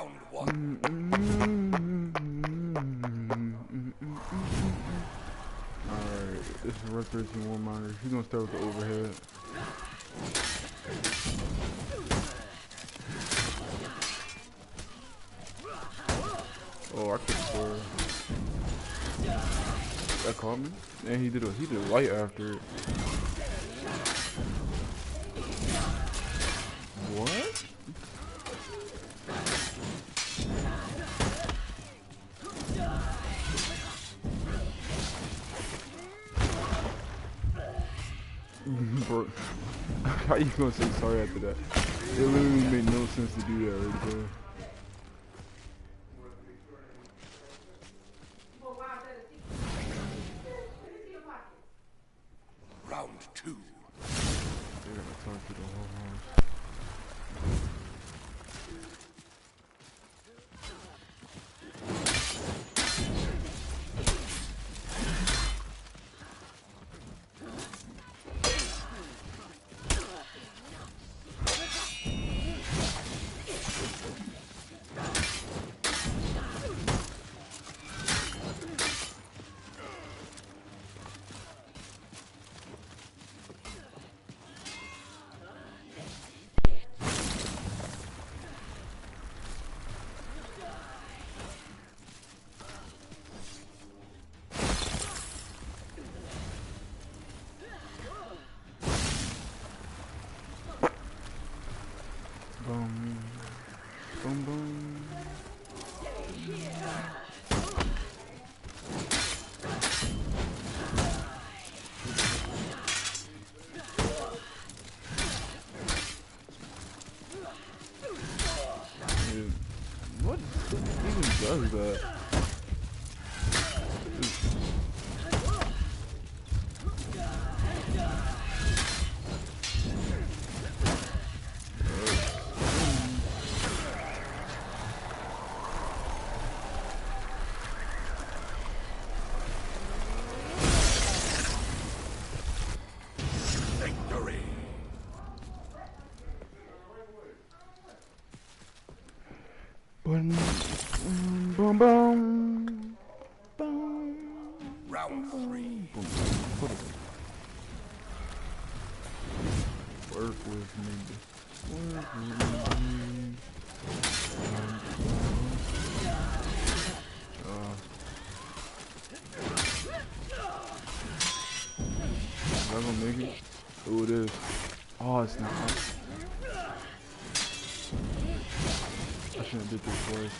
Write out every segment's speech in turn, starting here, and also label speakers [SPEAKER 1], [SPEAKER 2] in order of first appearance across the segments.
[SPEAKER 1] Round one.
[SPEAKER 2] Alright, this is Red 13 War Monitor. He's gonna start with the overhead. Oh, I could swear. That caught me. And he did a light after it. What? Bro, how you gonna say sorry after that? It literally made no sense to do that right there.
[SPEAKER 1] Round two.
[SPEAKER 2] They're gonna talk to the whole house. Boom, boom, boom. Dude, what even does that?
[SPEAKER 1] Victory.
[SPEAKER 2] Boom, boom, boom, boom.
[SPEAKER 1] Round three.
[SPEAKER 2] Boom. Put it. Work with me. Work with me. Is that gonna make it? Oh, it is. Oh, it's not. I shouldn't have did this twice.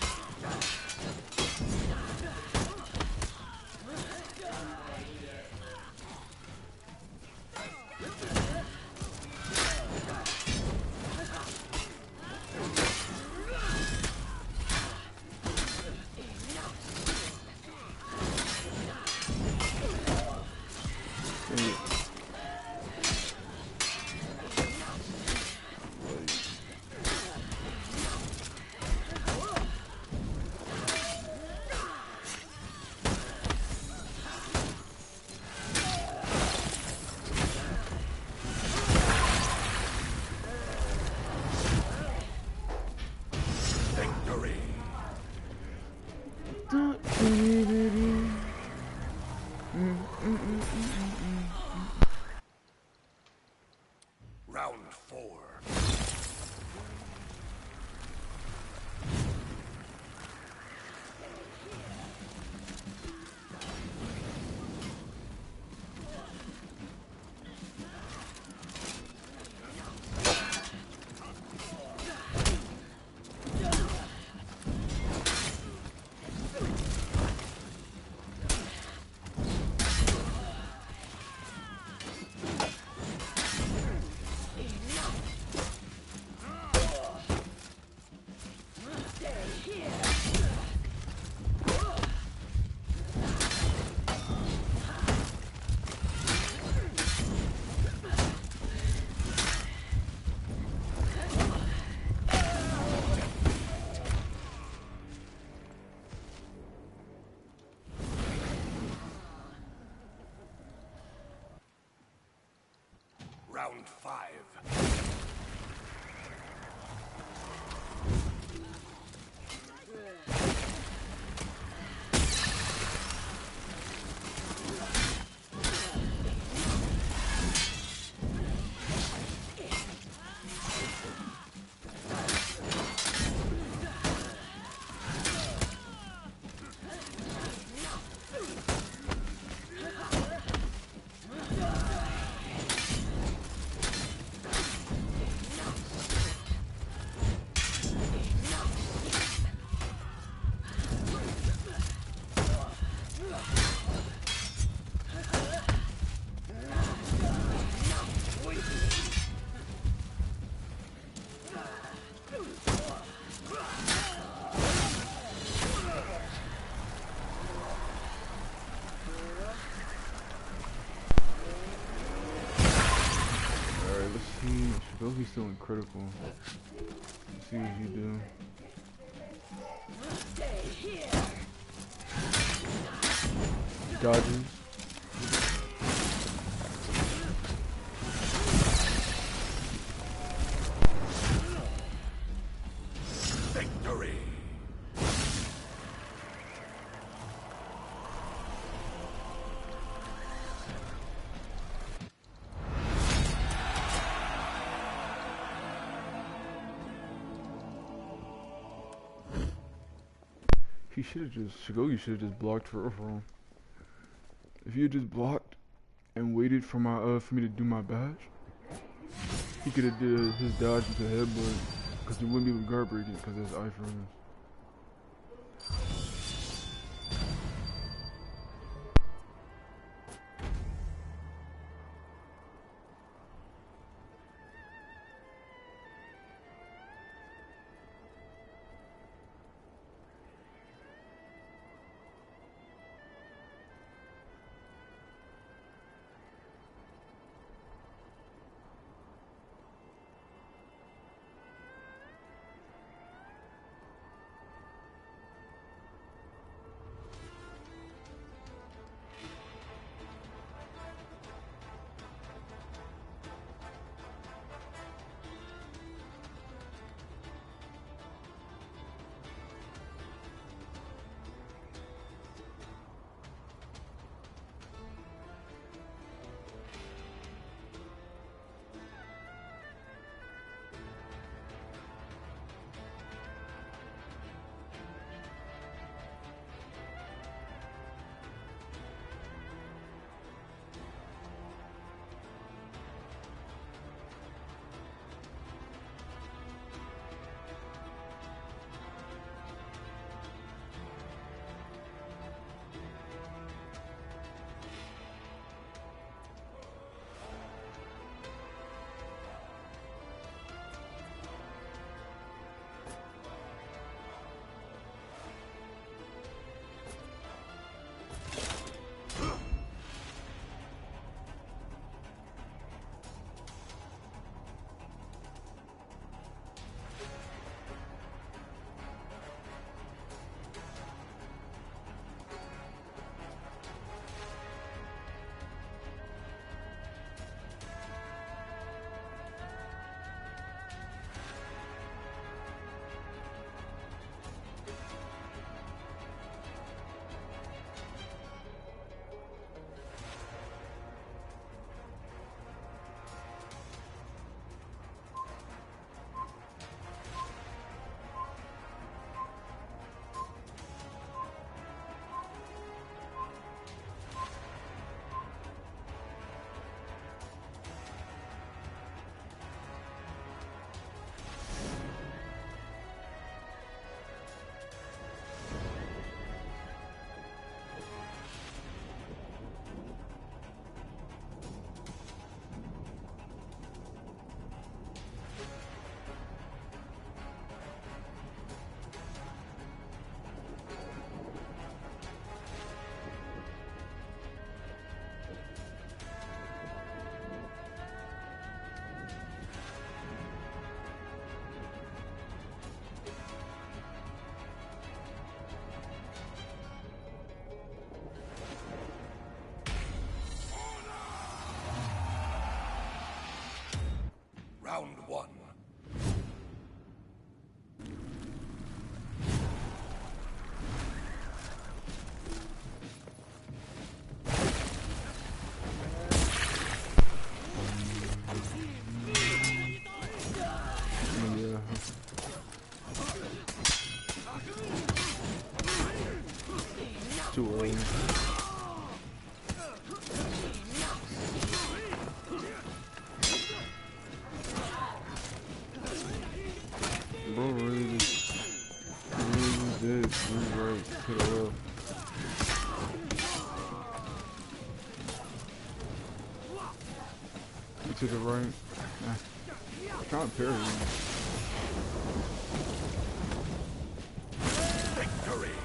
[SPEAKER 1] Victory. Round four. Round five.
[SPEAKER 2] still in critical. Let's see what you do. Dodges.
[SPEAKER 1] Victory.
[SPEAKER 2] He should have just, Shigogi should have just blocked for him. If he had just blocked and waited for my for me to do my bash, he could have did his dodge into headbutt, because he wouldn't be able to guard break it because that's eye frames.
[SPEAKER 1] Round one.
[SPEAKER 2] Yeah. Too early. Bro, really did move right to the left. To the right. Can't parry.
[SPEAKER 1] Victory.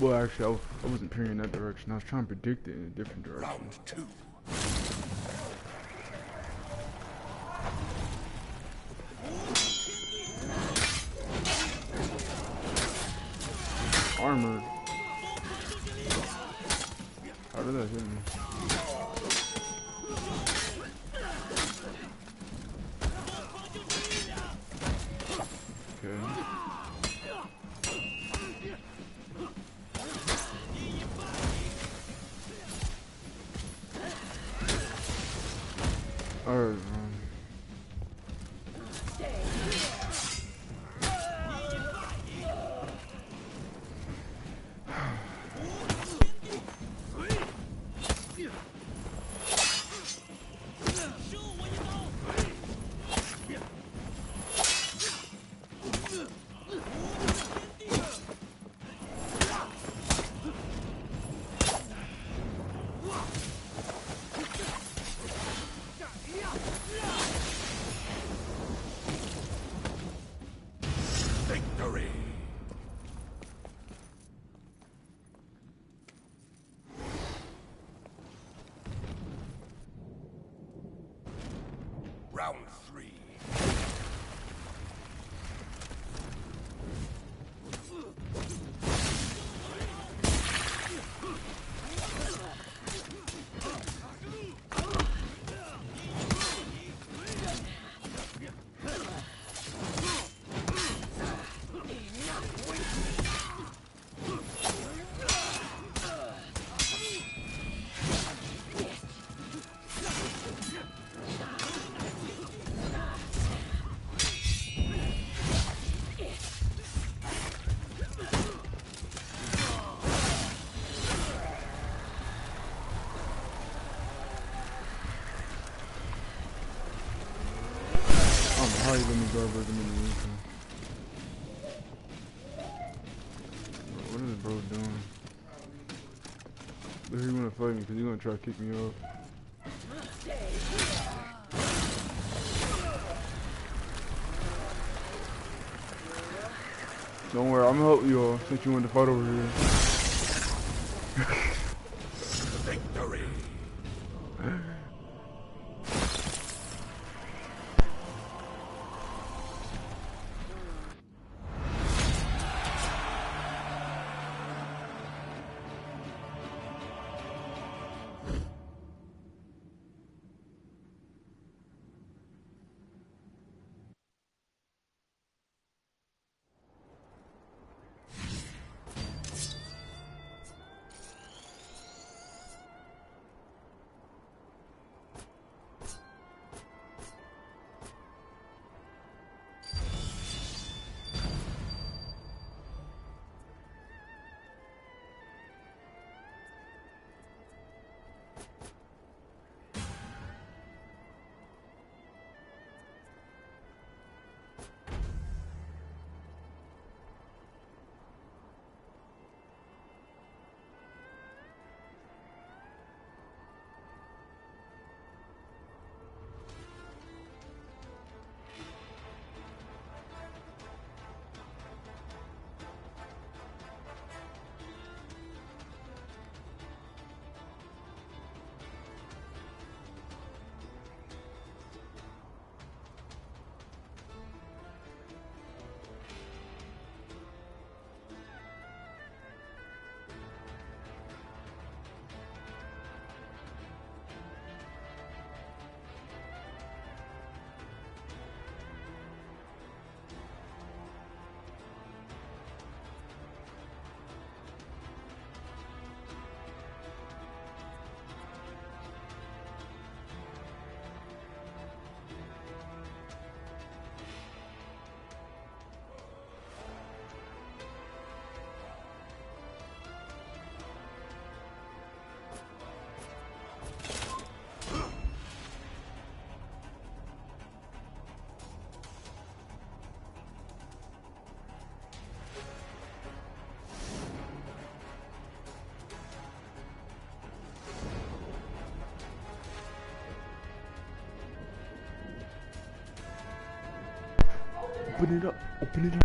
[SPEAKER 2] Well, actually, I wasn't peering in that direction. I was trying to predict it in a different direction.
[SPEAKER 1] Round 2.
[SPEAKER 2] Armored. How did that hit me? Okay. Alright,
[SPEAKER 1] Victory. Round 3.
[SPEAKER 2] how you let me guard break him in the meantime? What is bro doing? But he wanna fight me because he's gonna try to kick me off. Don't worry, I'm gonna help you all since you want to fight over here.
[SPEAKER 1] Victory.
[SPEAKER 2] Open it up. Open it up.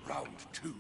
[SPEAKER 1] Round 2.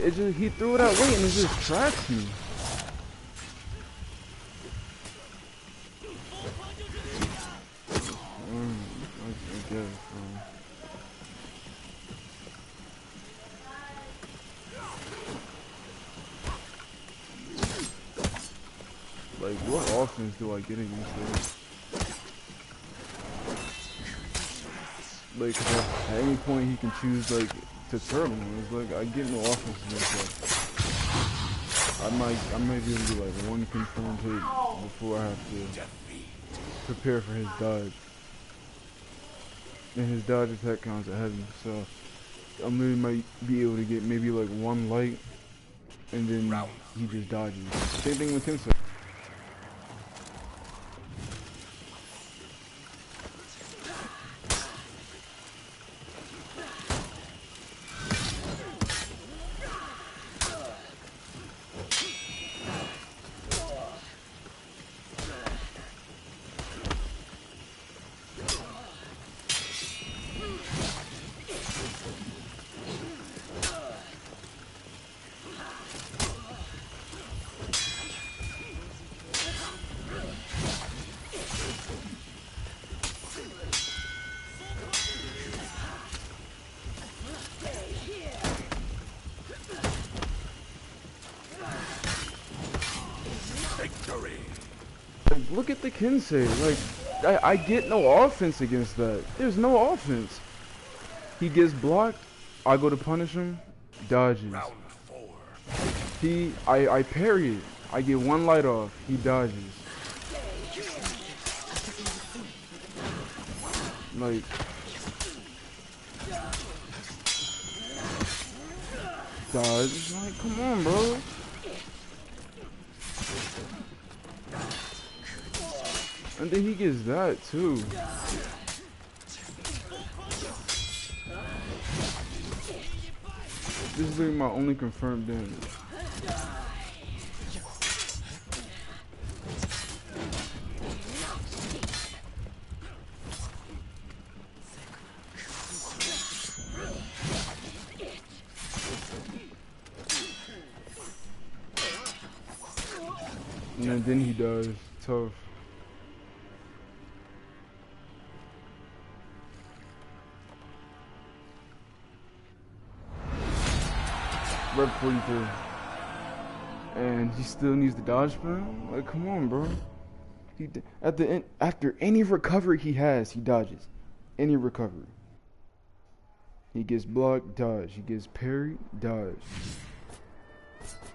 [SPEAKER 2] It just, he threw it out late and it just tracks me. I guess, like, what offense do I get against this? Like, 'cause at any point he can choose, like, to turtle me. It's like, I get no offense against that. I might be able to do, like, one confirmed hit before I have to prepare for his dodge. And his dodge attack counts at heavy, so I really might be able to get maybe, like, one light, and then he just dodges. Same thing with Tensei. Like, look at the Kensei. Like, I get no offense against that. There's no offense. He gets blocked. I go to punish him. Dodges. I parry it. I get one light off. He dodges. Like, dodge. Like, come on, bro. And then he gets that too. This is like my only confirmed damage. And then he does. Tough. Rep 43. And he still needs the dodge spin? Like, come on, bro. He at the end, after any recovery he has, he dodges. Any recovery. He gets blocked, dodge. He gets parried, dodge.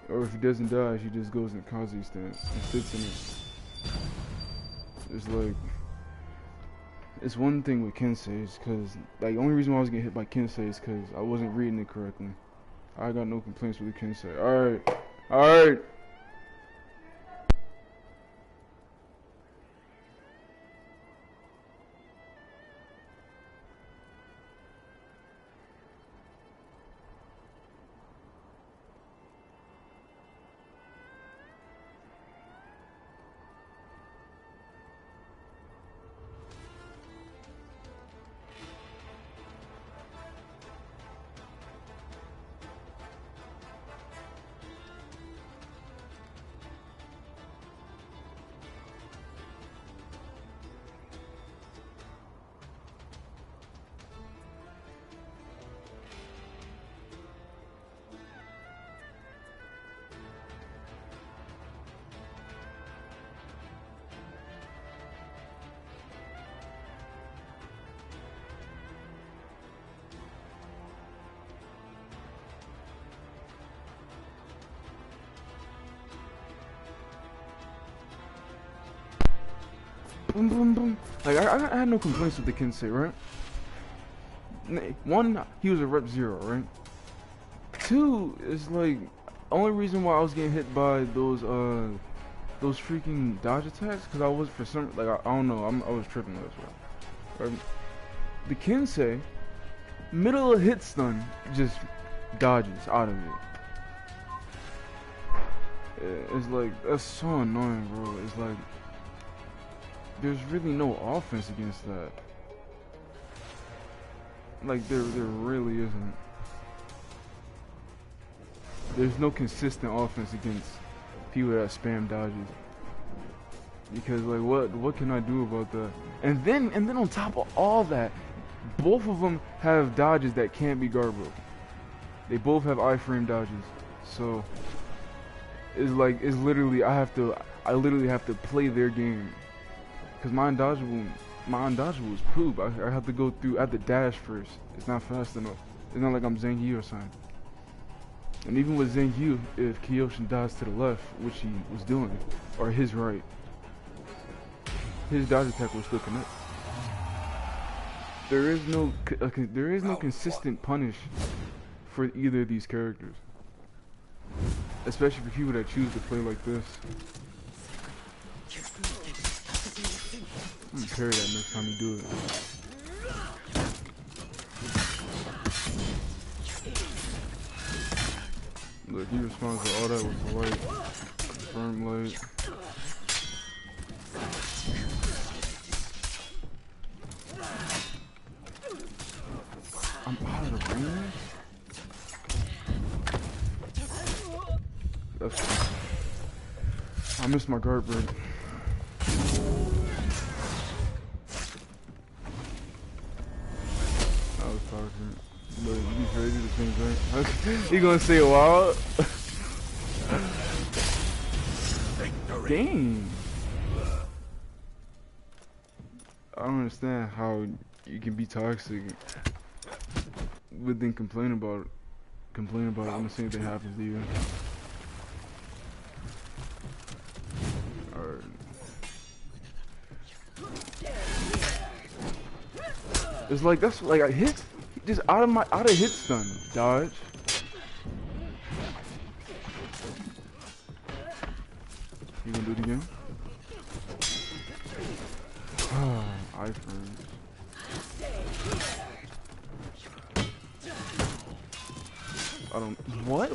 [SPEAKER 2] Or if he doesn't dodge, he just goes in Kazi stance and sits in it. It's like, it's one thing with Kensei is because, like, the only reason why I was getting hit by Kensei is because I wasn't reading it correctly. I got no complaints with the Kensei. Alright. Alright. Boom, boom, boom. Like, I had no complaints with the Kensei, right? One, he was a rep 0, right? Two is like only reason why I was getting hit by those freaking dodge attacks because I was for some like I don't know I was tripping those right. The Kinsei middle of hit stun just dodges out of it. It's like that's so annoying, bro. It's like there's really no offense against that. Like there really isn't. There's no consistent offense against people that spam dodges. Because like what can I do about that? And then on top of all that, both of them have dodges that can't be guard broke. They both have iframe dodges. So it's like it's literally I literally have to play their game. Cause my undodgeable is poop. I have to go through, I have to dash first. It's not fast enough. It's not like I'm Zhang or something. And even with Zhang, if Kyoshin dodged to the left, which he was doing, or his right, his dodge attack will still connect. There is no consistent punish for either of these characters, especially for people that choose to play like this. I'm gonna parry that next time you do it. Look, he responds to all that with the light. Confirm light. I'm out of the range? That's fine. I missed my guard break. But he's ready to think, right? He gonna say wild? Dang. I don't understand how you can be toxic but then complain about it when the same thing happens to you. Alright. It's like that's like I hit just out of hit stun. Dodge. You gonna do it again? iFrames. I don't.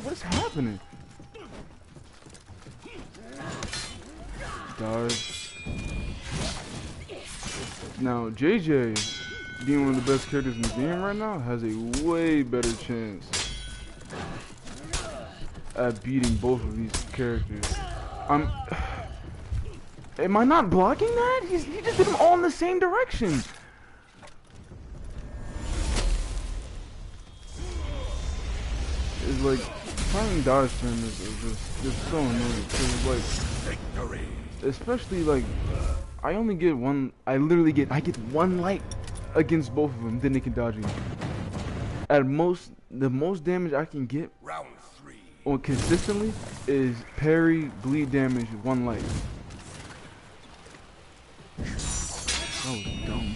[SPEAKER 2] What's happening? Dodge. Now JJ, being one of the best characters in the game right now, has a way better chance at beating both of these characters. Am I not blocking that? He just did them all in the same direction. It's like fighting dodge spam is just so annoying. Cause like, victory. Especially like, I get one light against both of them, then they can dodge me. At most, the most damage I can get
[SPEAKER 1] round 3
[SPEAKER 2] on consistently is parry, bleed damage, one light. That was dumb.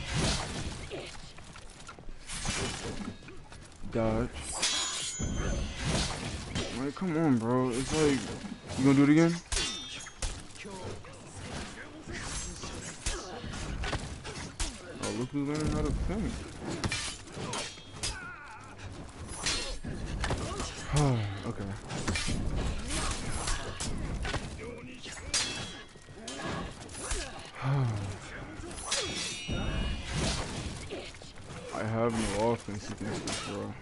[SPEAKER 2] Dodge. Like, come on, bro. It's like, you gonna do it again? Oh, look who's learning how to think. Okay. I have no offense against this, bro.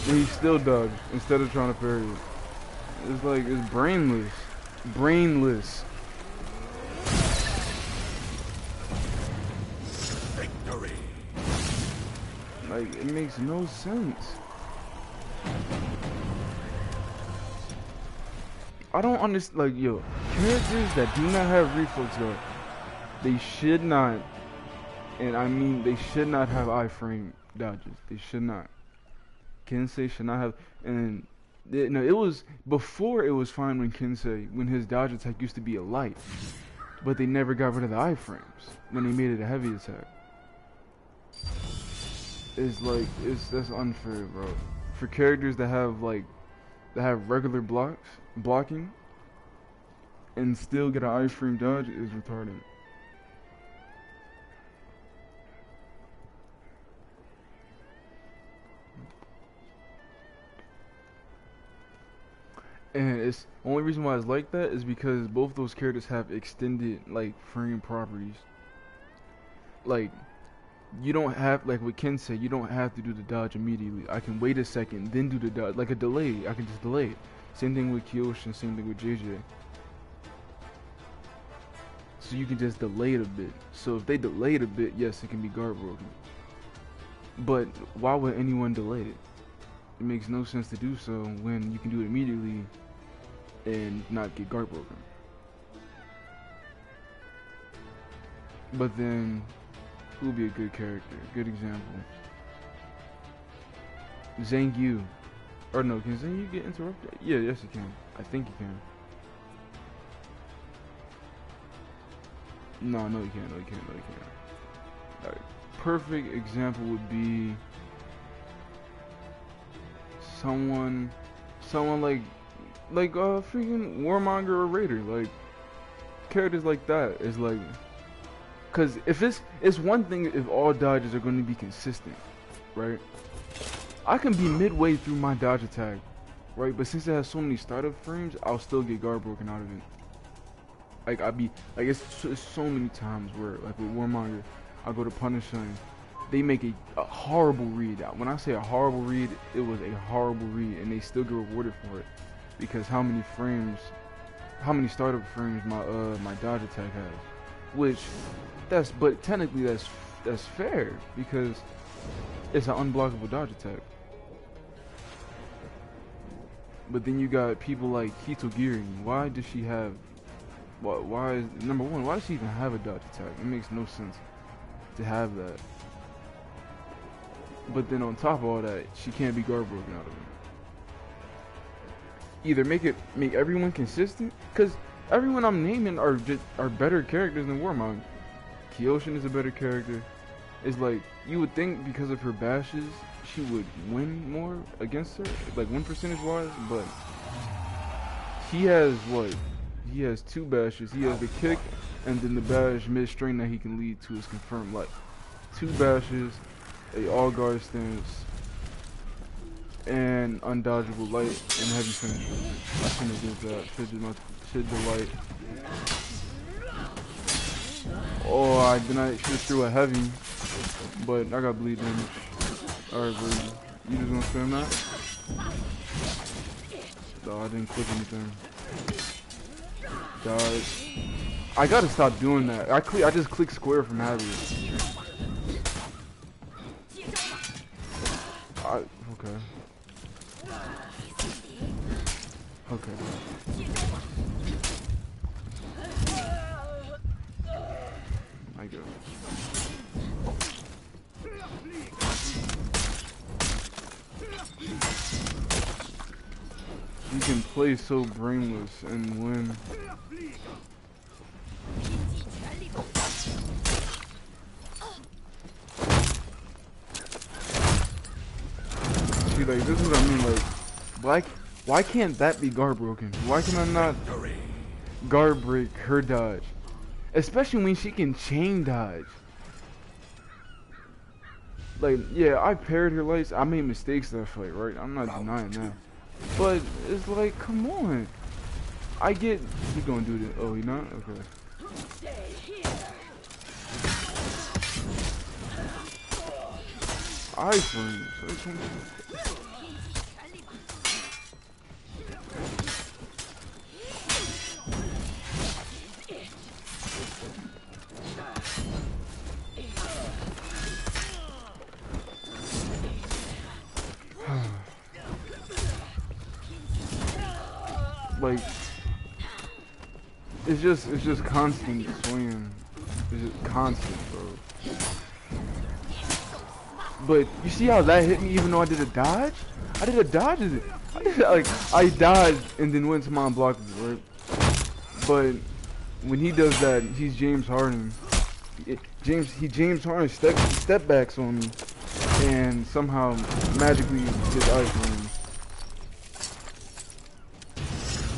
[SPEAKER 2] And he still dodged instead of trying to parry it. It's like, it's brainless. Brainless.
[SPEAKER 1] Victory.
[SPEAKER 2] Like, it makes no sense. I don't understand, like, yo, characters that do not have reflex guard, they should not, and I mean, they should not have iframe dodges. They should not. Kensei should not have, and No, it was before it was fine when his dodge attack used to be a light, but they never got rid of the iframes when they made it a heavy attack. It's like that's unfair, bro. For characters that have regular blocking, and still get an iframe dodge is retarded. And it's only reason why it's like that is because both those characters have extended like frame properties. Like you don't have, like what Ken said, you don't have to do the dodge immediately. I can wait a second, then do the dodge, like a delay. I can just delay it. Same thing with Kyoshin, same thing with JJ. So you can just delay it a bit. So if they delay it a bit, yes, it can be guard broken. But why would anyone delay it? It makes no sense to do so when you can do it immediately and not get guard broken. But then, who would be a good character? Good example. Zhang Yu. Or no, can Zhang Yu get interrupted? Yeah, yes he can. I think he can. No, he can't. No, he can't. Alright. Perfect example would be someone like freaking Warmonger or Raider, like characters like that is like, cause if it's one thing if all dodges are going to be consistent, right? I can be midway through my dodge attack, right? But since it has so many startup frames, I'll still get guard broken out of it. Like it's so many times where like with Warmonger, I go to punish him. They make a horrible read. When I say a horrible read, it was a horrible read, and they still get rewarded for it because how many startup frames my dodge attack has, but technically that's fair because it's an unblockable dodge attack. But then you got people like Hitogiri. Why does she have? Why is number one? Why does she even have a dodge attack? It makes no sense to have that. But then on top of all that, she can't be guard broken out of it. Either make everyone consistent, cause everyone I'm naming are better characters than Warmog. Kyoshin is a better character. It's like you would think because of her bashes, she would win more against her, like win percentage wise. But he has what? He has 2 bashes. He has the kick, and then the bash mid-string that he can lead to his confirmed light. 2 bashes. A all guard stance and undodgeable light and heavy finish. I shouldn't have did that. Should do light. Oh, I should threw a heavy, but I got bleed damage. Alright, bro. You just gonna spam that? No, I didn't click anything. Dodge. I gotta stop doing that. I just click square from heavy. Okay. Okay. I go. You can play so brainless and win. See, like, this is what I mean, like, why can't that be guard broken? Why can I not guard break her dodge? Especially when she can chain dodge. Like, yeah, I paired her lights. I made mistakes that fight, right? I'm not denying that. But it's like, come on. I get he gonna do this. Oh, he not? Okay. iPhone. Like, it's just constant swinging. It's just constant, bro. But you see how that hit me even though I did a dodge? I did a dodge. Like, I dodged and then went to my unblockable, right? But when he does that, he's James Harden. James Harden step backs on me, and somehow magically his iframes.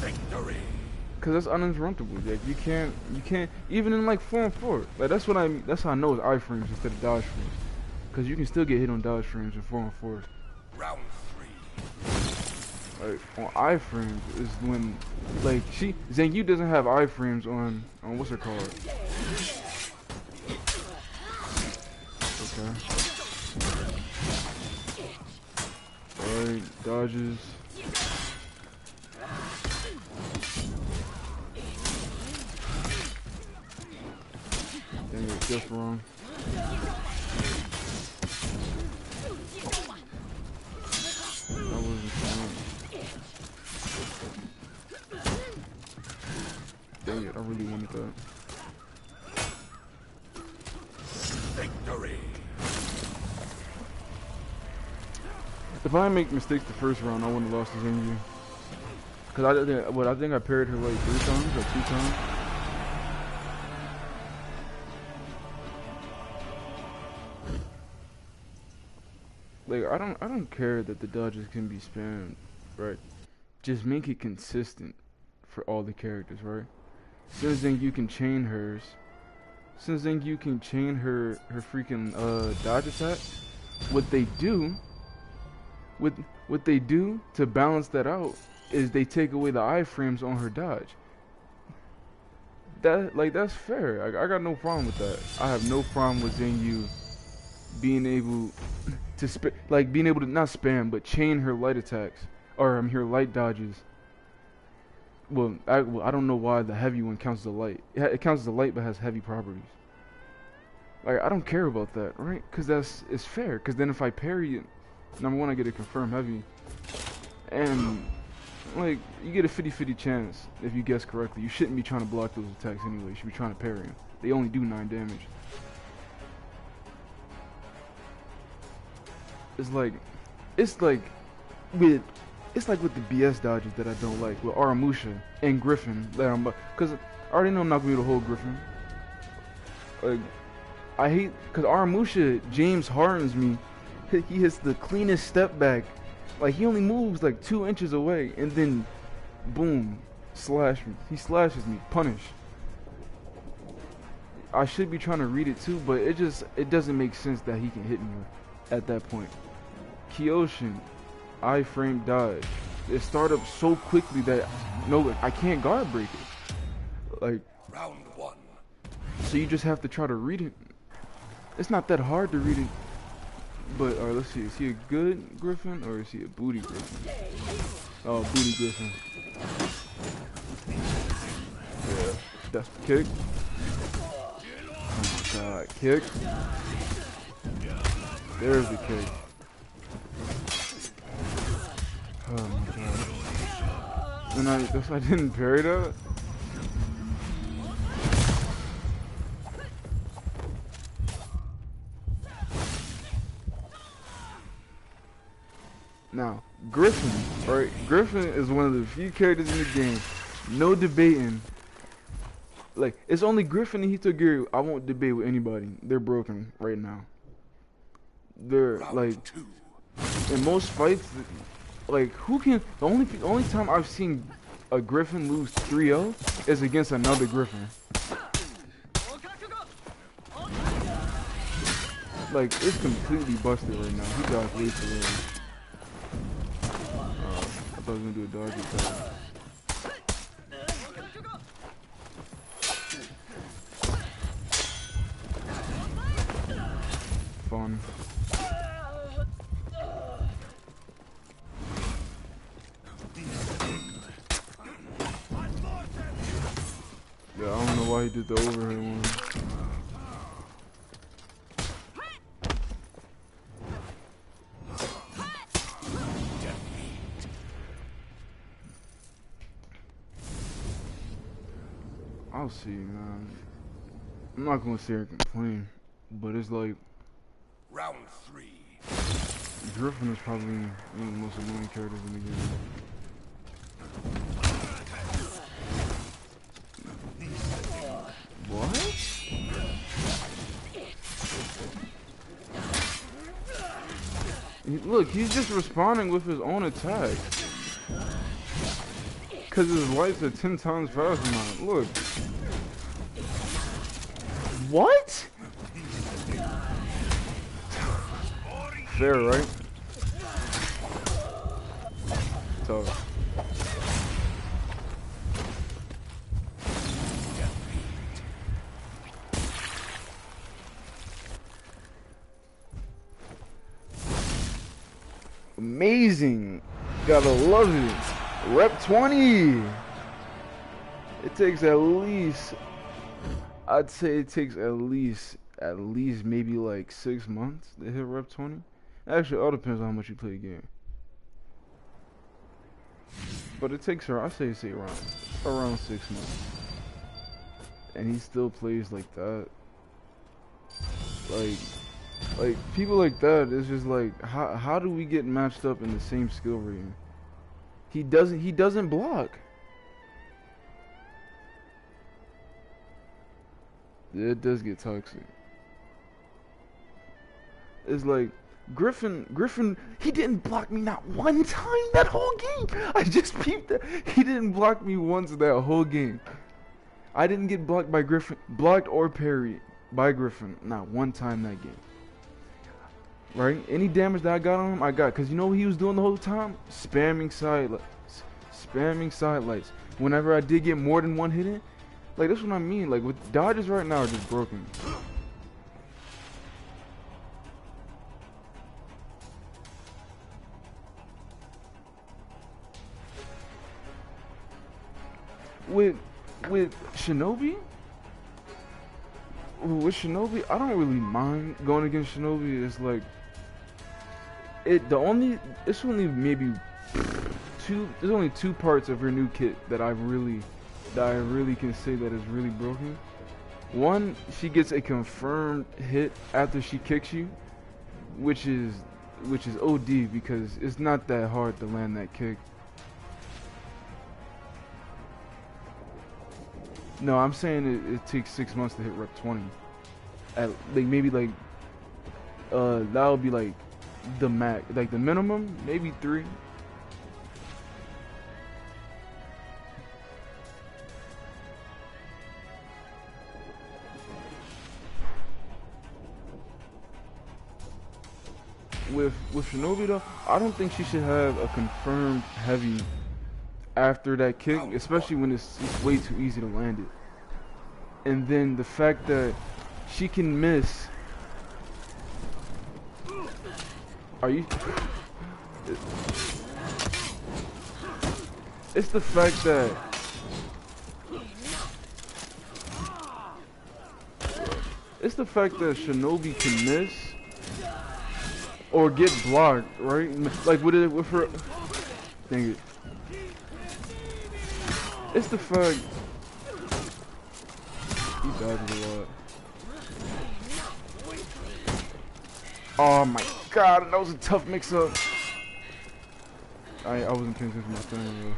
[SPEAKER 1] Victory.
[SPEAKER 2] Cause that's uninterruptible, Jake. You can't even in like 4-on-4. Like that's what that's how I know it's iframes instead of dodge frames. Cause you can still get hit on dodge frames in 4-on-4.
[SPEAKER 1] Round 3.
[SPEAKER 2] Like on iframes is when like Zhang Yu doesn't have iframes on what's her called? Okay. Alright, dodges. Dang it, just wrong. That wasn't fun. Dang it, I really wanted that.
[SPEAKER 1] Victory.
[SPEAKER 2] If I make mistakes the first round, I wouldn't have lost to Zhang. Cause I think I parried her like 3 times or 2 times. Like I don't care that the dodges can be spammed, right? Just make it consistent for all the characters, right? Since then you can chain hers. Since then you can chain her freaking dodge attack. What they do to balance that out is they take away the iframes on her dodge. That's fair. I got no problem with that. I have no problem with Zhang Yu being able to being able to not spam but chain her light attacks or her light dodges. Well, I don't know why the heavy one counts as a light. It counts as a light but has heavy properties. Like I don't care about that, right? Cause it's fair. Cause then if I parry it, number one I get a confirmed heavy, and like you get a 50-50 chance if you guess correctly. You shouldn't be trying to block those attacks anyway. You should be trying to parry them. They only do 9 damage. It's like with the BS dodges that I don't like with Aramusha and Griffin. Cause I already know I'm not gonna be able to hold Griffin. Like I hate cause Aramusha James Hardens me. He hits the cleanest step back. Like he only moves like 2 inches away and then boom, slash me. He slashes me, punish. I should be trying to read it too, but it doesn't make sense that he can hit me at that point. Kyoshin, iframe dodge. It started up so quickly that I can't guard break it. Like
[SPEAKER 1] Round 1.
[SPEAKER 2] so you just have to try to read it. It's not that hard to read it. But alright, let's see. Is he a good Griffin or is he a booty Griffin? Oh, booty Griffin. Yeah, that's the kick. Oh my god, kick. There's the kick. Oh my god. And I didn't parry that. Now, Griffin, right? Griffin is one of the few characters in the game. No debating. Like, it's only Griffin and Hitogiri I won't debate with anybody. They're broken right now. They're like in most fights, like who can the only time I've seen a Griffin lose 3-0 is against another Griffin. Like it's completely busted right now. He got way too early. I thought I was gonna do a dodge attack. Fun. Yeah, I don't know why he did the overhead one. I'll see, man. I'm not gonna sit here and complain, but it's like
[SPEAKER 1] Round 3.
[SPEAKER 2] Griffin is probably one of the most annoying characters in the game. What? Look, he's just responding with his own attack. Cause his lights are 10 times faster than mine. Look. What? Fair, right? Tough. Amazing. Gotta love it. Rep 20. It takes at least, I'd say it takes at least maybe like 6 months to hit rep 20. Actually, it all depends on how much you play the game. But it takes her, I say around 6 months. And he still plays like that. Like people like that, it's just like, how do we get matched up in the same skill rating? He doesn't block. It does get toxic. It's like Griffin, he didn't block me not one time that whole game. I just peeped that. He didn't block me once that whole game. I didn't get blocked by Griffin, blocked or parried by Griffin not one time that game. Right? Any damage that I got on him, I got. Because you know what he was doing the whole time? Spamming side lights. Whenever I did get more than one hit in, like, that's what I mean. Like, with dodges right now are just broken. With Shinobi? With Shinobi, I don't really mind going against Shinobi. It's like it's only maybe there's only two parts of her new kit that I really can say that is really broken. One, she gets a confirmed hit after she kicks you, which is OD because it's not that hard to land that kick. No, I'm saying it takes 6 months to hit rep 20. At like maybe like that would be like the max, like the minimum, maybe 3. With Shinobi though, I don't think she should have a confirmed heavy after that kick, especially when it's way too easy to land it. And then the fact that she can miss. Are you? It's the fact that Shinobi can miss or get blocked, right? Like with her. Dang it. It's the fact he dodges a lot. Oh my god, that was a tough mix-up. I wasn't paying attention to my thing.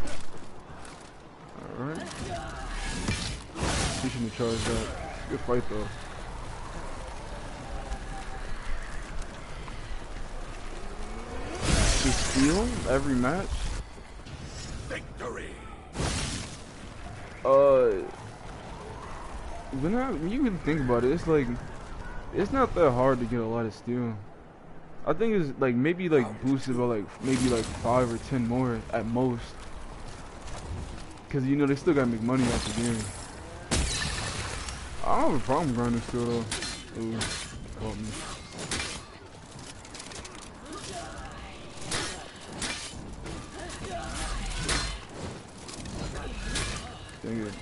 [SPEAKER 2] Alright. He shouldn't have charged that. Good fight though. To steal every match?
[SPEAKER 1] Victory.
[SPEAKER 2] When you really think about it, it's like it's not that hard to get a lot of steel. I think it's like maybe like boosted by like maybe like 5 or 10 more at most. Cause you know they still gotta make money off the game. I don't have a problem grinding steel though. Ooh, caught me. Dang it.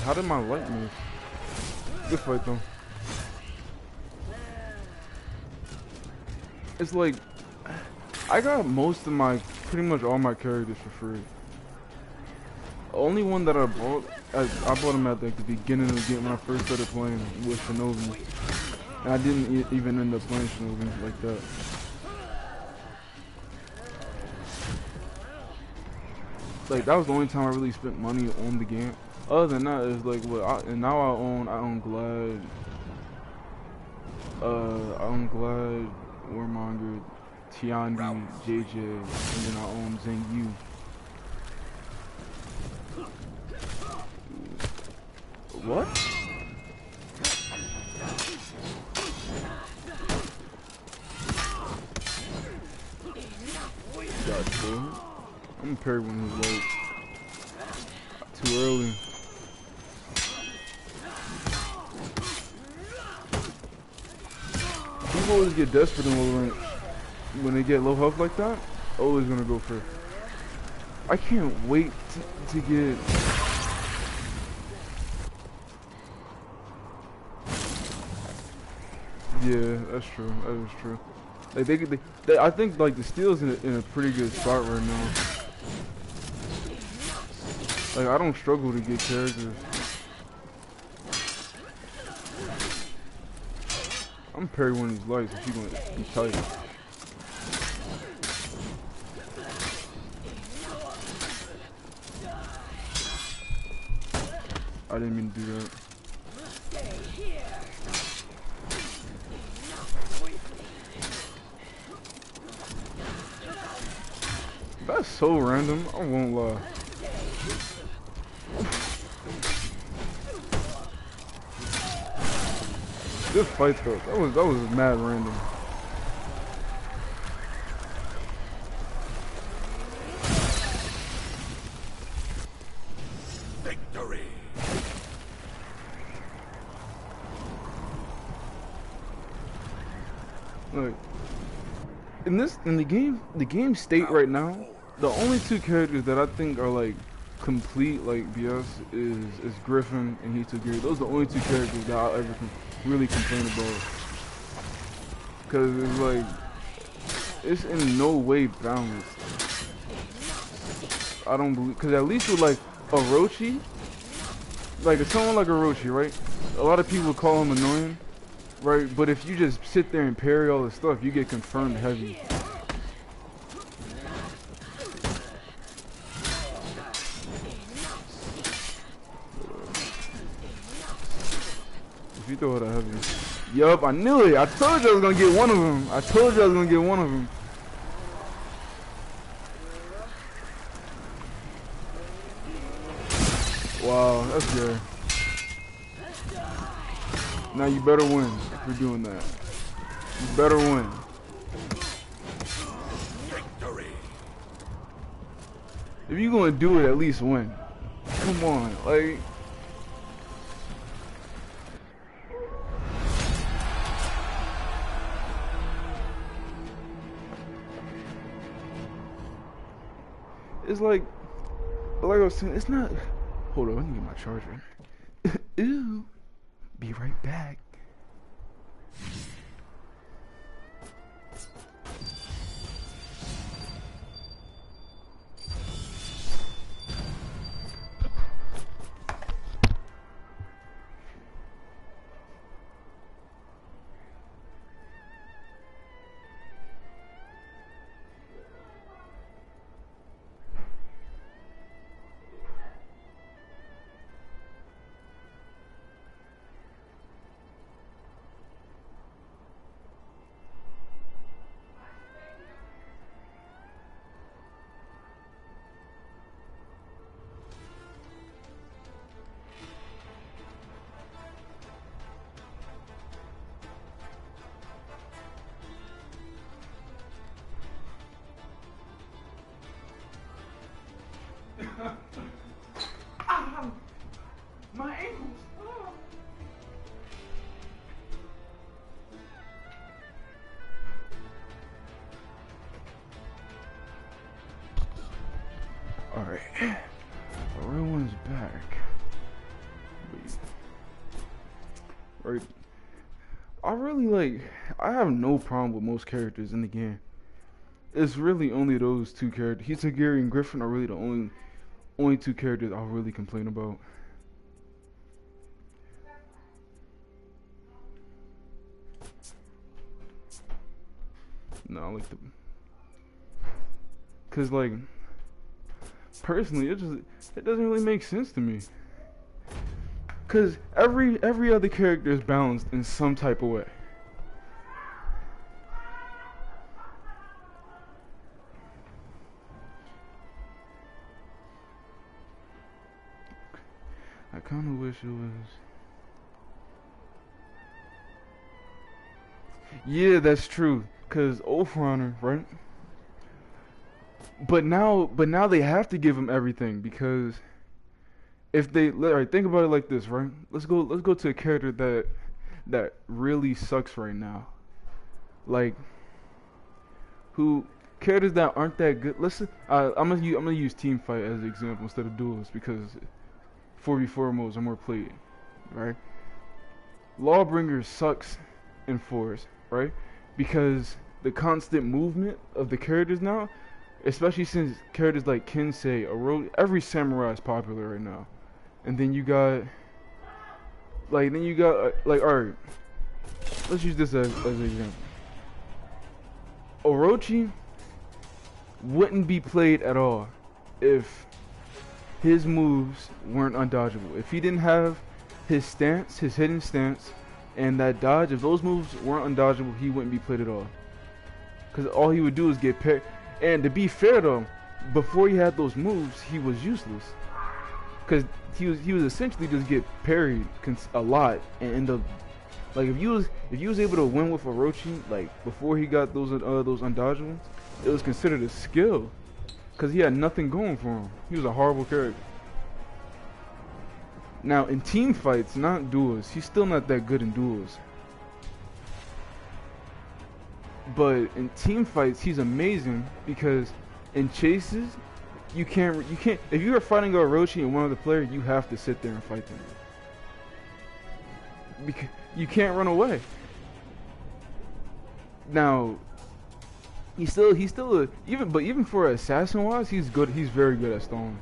[SPEAKER 2] How did my light move? Good fight though. It's like I got pretty much all my characters for free. Only one that I bought, I bought him at like the beginning of the game when I first started playing with Shinobi. And I didn't even end up playing Shinobi like that. Like that was the only time I really spent money on the game. Other than that, it's like what. And now I own Glad. I own Glad, Warmonger, Tiandi, JJ, and then I own Zengyu. What? Got two. I'm gonna parry when he's like too early. People always get desperate in low rank. When they get low health like that, always gonna go for. I can't wait to get. Yeah, that's true. That is true. Like I think like the steel's in a pretty good spot right now. Like I don't struggle to get characters. I'm parry one of these lights if you're gonna be tight. I didn't mean to do that. That's so random, I won't lie. This fight though, that was mad random.
[SPEAKER 1] Victory.
[SPEAKER 2] Look, in the game state right now, the only two characters that I think are like complete like BS is Griffin and Hitogiri. Those are the only two characters that I'll ever really complain about. Cause it's like it's in no way balanced. I don't believe, cause at least with like Orochi, like someone like Orochi, right? A lot of people call him annoying, right? But if you just sit there and parry all this stuff, you get confirmed heavy. If you throw it at heavy. Yup, I knew it. I told you I was gonna get one of them. I told you I was gonna get one of them. Wow, that's good. Now you better win for doing that. You better win.
[SPEAKER 1] Victory.
[SPEAKER 2] If you're gonna do it, at least win. Come on, like. It's like I was saying, it's not. Hold on, let me get my charger. Ew. Be right back. Ow! My ankles! Oh. Alright. The real one's back. Wait. Right. I have no problem with most characters in the game. It's really only those two characters. Hitogiri and Griffin are really the only only two characters I'll really complain about. No, like cause like personally, it doesn't really make sense to me. Cause every other character is balanced in some type of way. I kind of wish it was. Yeah, that's true. Cause Honor, right? But now they have to give him everything because if they alright, think about it like this, right? Let's go to a character that really sucks right now. Like who characters that aren't that good. Listen, I'm gonna use team fight as an example instead of duels because 4v4 modes are more played, right? Lawbringer sucks in fours, right? Because the constant movement of the characters now, especially since characters like Kinsei, every samurai is popular right now. And then you got like alright, let's use this as an example. Orochi wouldn't be played at all if his moves weren't undodgeable. If he didn't have his stance, his hidden stance, and that dodge, if those moves weren't undodgeable, he wouldn't be played at all. Because all he would do is get parried. And to be fair though, before he had those moves, he was useless. Because he was essentially just get parried a lot and end up like if you was able to win with Orochi like before he got those undodgeables, it was considered a skill. Because he had nothing going for him. He was a horrible character. Now in team fights, not duels, he's still not that good in duels. But in team fights, he's amazing because in chases, you can't. If you are fighting Orochi and one other player, you have to sit there and fight them. Because you can't run away. Now, even for assassin wise, he's good. He's very good at stalling.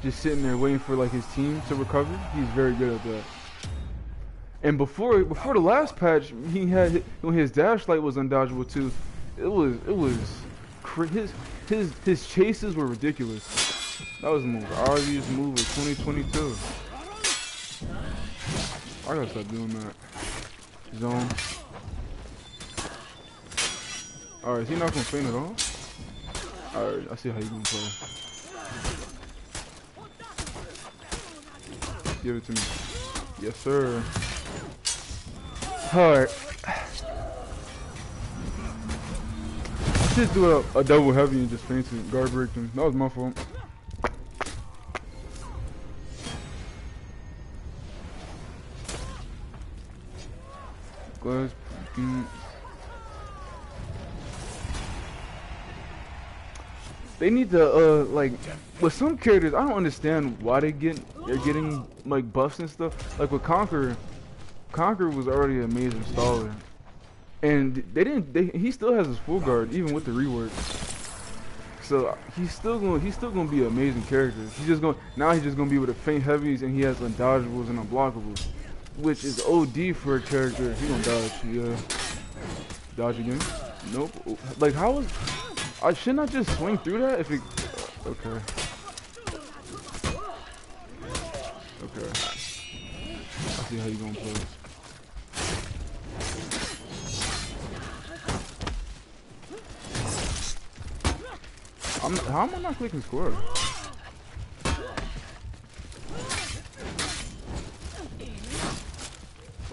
[SPEAKER 2] Just sitting there waiting for like his team to recover. He's very good at that. And before the last patch, he had when his dash light was undodgeable too. His chases were ridiculous. That was the move. RV's move of 2022. I gotta stop doing that. Zone. Alright, is he not gonna feint at all? Alright, I see how you gonna play. Give it to me. Yes, sir. Alright. I should do a double heavy and just fainted. Guard break him. That was my fault. Glass. They need to like with some characters I don't understand why they're getting like buffs and stuff. Like with Conqueror was already an amazing staller. And he still has his full guard even with the rework. So he's still gonna be an amazing character. He's just gonna be able to feint heavies and he has undodgeables and unblockables. Which is OD for a character. He gonna dodge. Yeah. Dodge again? Nope. Like how is I shouldn't I just swing through that if it okay. Okay. I see how you gonna play. How am I not clicking square?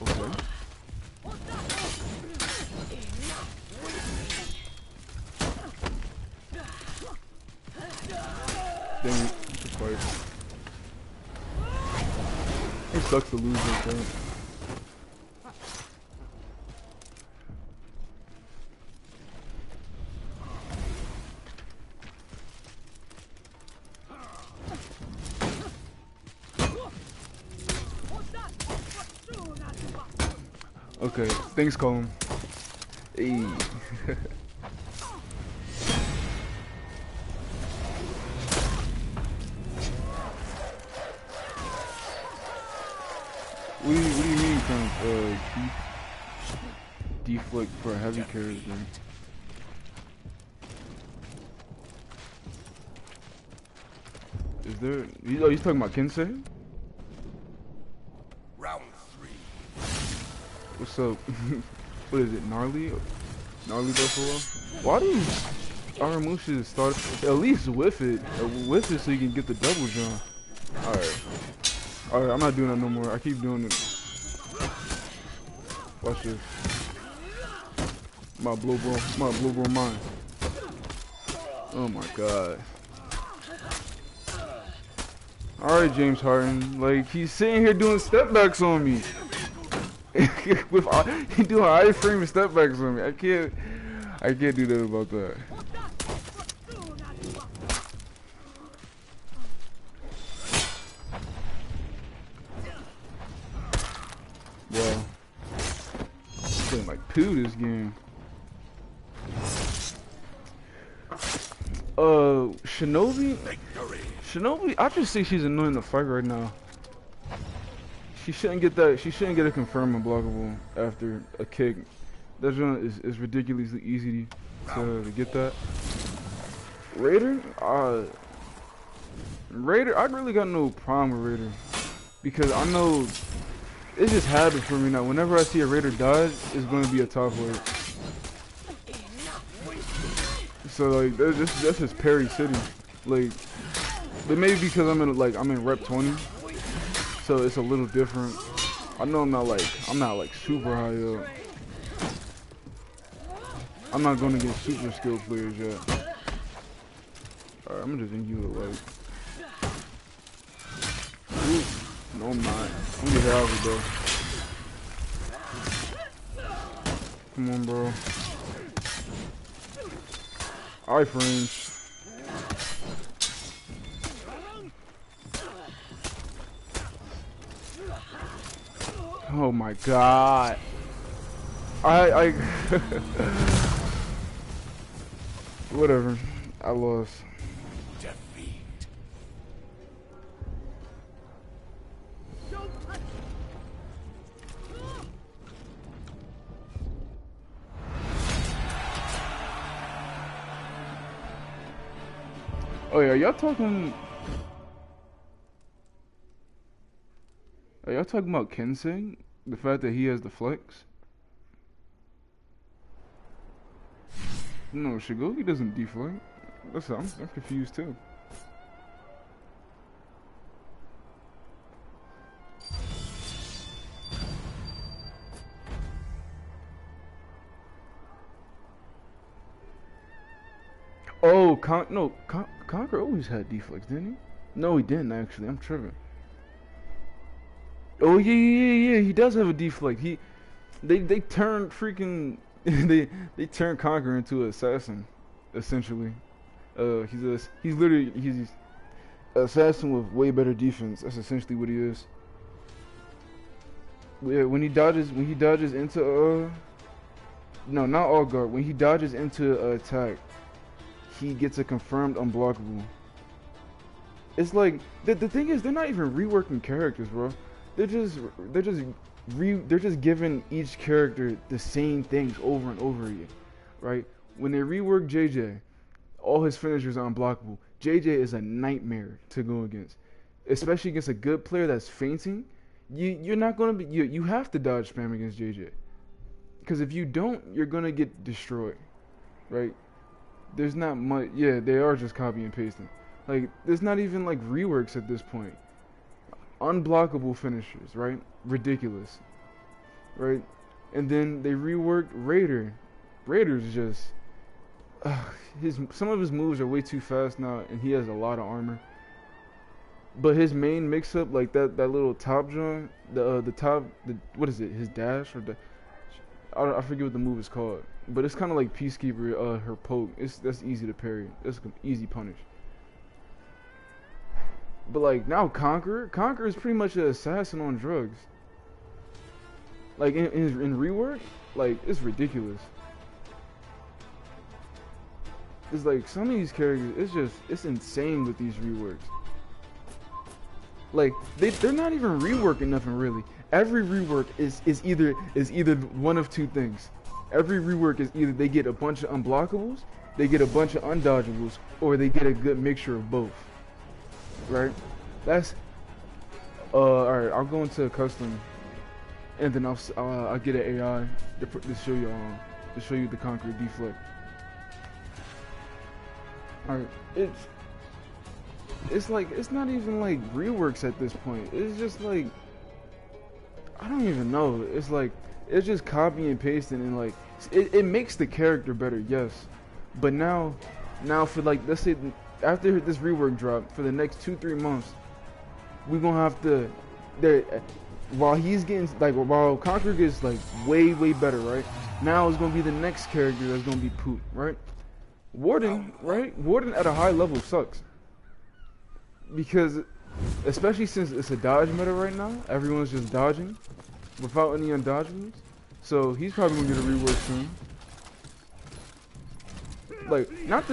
[SPEAKER 2] Okay. Dang it, just fight. It sucks to lose like that. Okay, thanks, Colin. Hey. What do you mean from deflect for a heavy character? Is there? Oh, he's talking about Kensei?
[SPEAKER 1] Round 3.
[SPEAKER 2] What's up? What is it? Gnarly Buffalo? Why do our moves start at least whiff it so you can get the double jump? Alright, I'm not doing that no more. I keep doing it. Watch this. My blow bro mind. Oh my god. Alright, James Harden. Like, he's sitting here doing step backs on me. He doing iframe step backs on me. I can't do that about that. Well, I'm playing like poo this game. Shinobi, I just think she's annoying to fight right now. She shouldn't get that. She shouldn't get a confirm unblockable after a kick. That one is ridiculously easy to get that. Raider, I really got no problem with Raider because I know it's just habit for me now. Whenever I see a Raider dodge, it's going to be a top weight. So like that's just Perry City, like, but maybe because I'm in rep 20, so it's a little different. I know I'm not like super high up. I'm not gonna get super skilled players yet. Alright, I'm gonna just end you with like, ooh, no I'm not. I'm gonna get hit out of it though. Come on, bro. Alright, friends. Oh my god. I whatever. I lost.
[SPEAKER 1] Defeat.
[SPEAKER 2] Oh yeah, y'all talking? Are y'all talking about Kensei? The fact that he has the flex? No, Shigogi doesn't deflect. I'm confused too. Oh, Conquer always had deflex, didn't he? No, he didn't actually. I'm tripping. Oh yeah, he does have a deflect. They turned freaking they turned Conquer into an assassin, essentially. He's literally an assassin with way better defense. That's essentially what he is. Yeah, when he dodges into no, not all guard. When he dodges into an attack, he gets a confirmed unblockable. It's like the thing is they're not even reworking characters, bro. They're just giving each character the same things over and over again, right? When they rework JJ, all his finishers are unblockable. JJ is a nightmare to go against, especially against a good player that's fainting. You're not gonna be you have to dodge spam against JJ, because if you don't, you're gonna get destroyed, right? There's not much. Yeah, they are just copy and pasting. Like there's not even like reworks at this point. Unblockable finishers, right? Ridiculous, right? And then they reworked Raider. Raider's just some of his moves are way too fast now, and he has a lot of armor. But his main mix-up, like that little top joint, what is it? His dash or I forget what the move is called, but it's kind of like Peacekeeper. Her poke. That's easy to parry. That's an easy punish. But like now Conqueror is pretty much an assassin on drugs. Like in rework, like it's ridiculous. It's like some of these characters, it's insane with these reworks. Like they're not even reworking nothing really. Every rework is either one of two things. Every rework is either they get a bunch of unblockables, they get a bunch of undodgeables, or they get a good mixture of both. Right? That's alright, I'll go into custom and then I'll get an AI to show you the Conqueror deflect. Alright, it's like it's not even like reworks at this point. It's just like I don't even know. It's like it's just copy and pasting and like it makes the character better, yes. But now for like let's say after this rework drop for the next 2-3 months, we're gonna have to while he's getting like while Conqueror gets like way better, right? Now it's gonna be the next character that's gonna be poop, right? Warden, right? Warden at a high level sucks. Because especially since it's a dodge meta right now, everyone's just dodging without any undodgeables. So he's probably gonna get a rework soon. Like not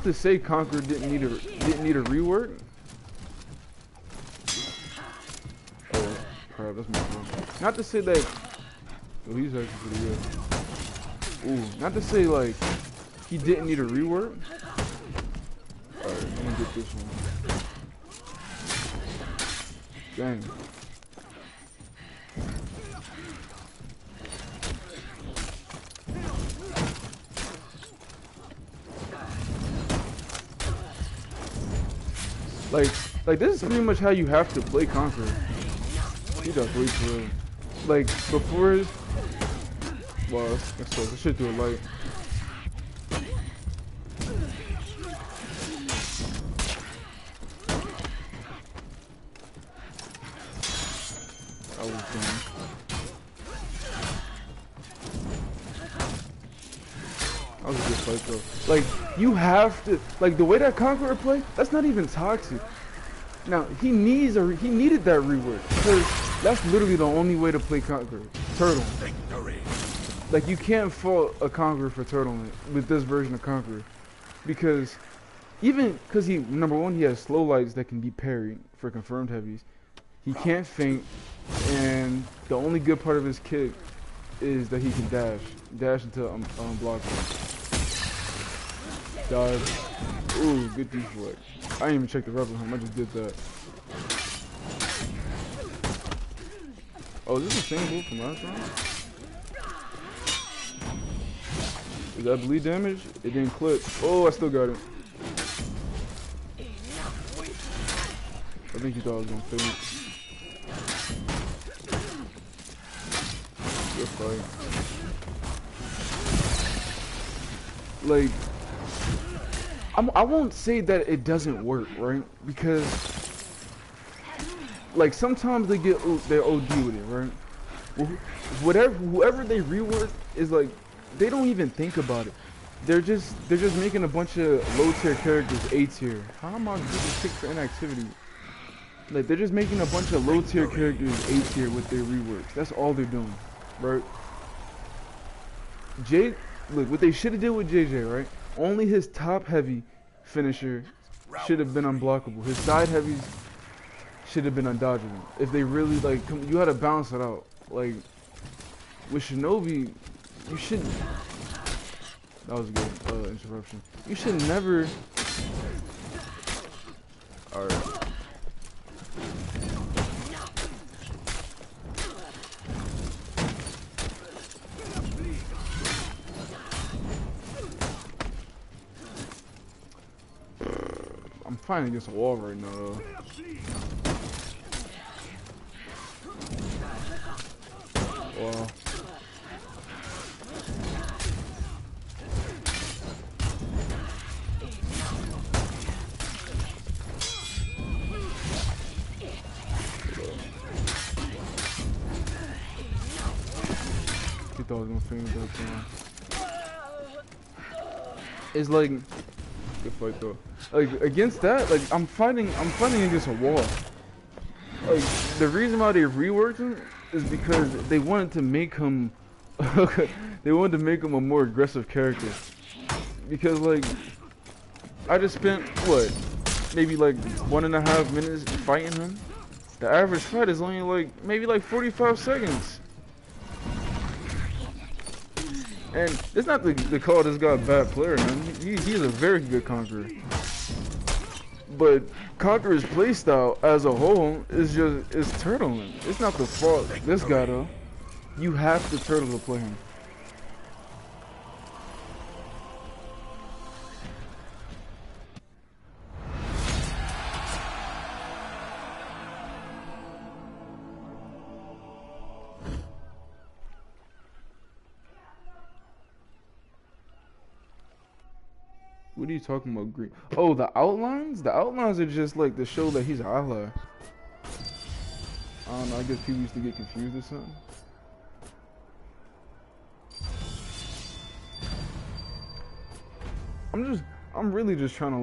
[SPEAKER 2] to say Conqueror didn't need a rework. Oh crap, that's my phone. Not to say that oh he's actually pretty good. Ooh, not to say like he didn't need a rework. Alright, I'm gonna get this one. Dang. Like this is pretty much how you have to play Conqueror. He got 3 kills. Like before, well, I should do a light. That was a good fight though. Like you have to like the way that Conqueror play. That's not even toxic. Now he needed that rework because that's literally the only way to play Conqueror. Turtle. Victory. Like you can't fault a Conqueror for turtling with this version of Conqueror because because he number one he has slow lights that can be parried for confirmed heavies. He can't feint, and the only good part of his kit is that he can dash into unblockable. Dodge. Ooh, good deflect. I didn't even check the rebel home. I just did that. Oh, is this the same move from last round? Is that bleed damage? It didn't clip. Oh, I still got it. I think he thought I was gonna faint. Good fight. Like, I won't say that it doesn't work, right? Because, like, sometimes they're OD with it, right? Whoever they rework is like, they don't even think about it. They're just making a bunch of low tier characters A tier. How am I getting kicked for inactivity? Like they're just making a bunch of low tier characters A tier with their reworks. That's all they're doing, right? Look what they should have did with JJ, right? Only his top heavy finisher should have been unblockable. His side heavies should have been undodgeable. If they really like, you had to balance it out. Like with Shinobi, you shouldn't. That was a good interruption. You should never. All right. I'm fighting against a wall right now, though. Wow. He thought I was gonna finish that time. It's like good fight though. Like against that, like I'm fighting against a wall. Like the reason why they reworked him is because they wanted to make him they wanted to make him a more aggressive character. Because like I just spent what, maybe like 1.5 minutes fighting him The average fight is only like maybe like 45 seconds. And it's not to call this guy a bad player, man. He's a very good conqueror. But Conqueror's playstyle as a whole is turtling. It's not the fault of this guy though. You have to turtle to play him. What are you talking about, green? Oh, the outlines? The outlines are just like to show that he's an ally. I don't know, I guess people used to get confused or something. I'm really just trying to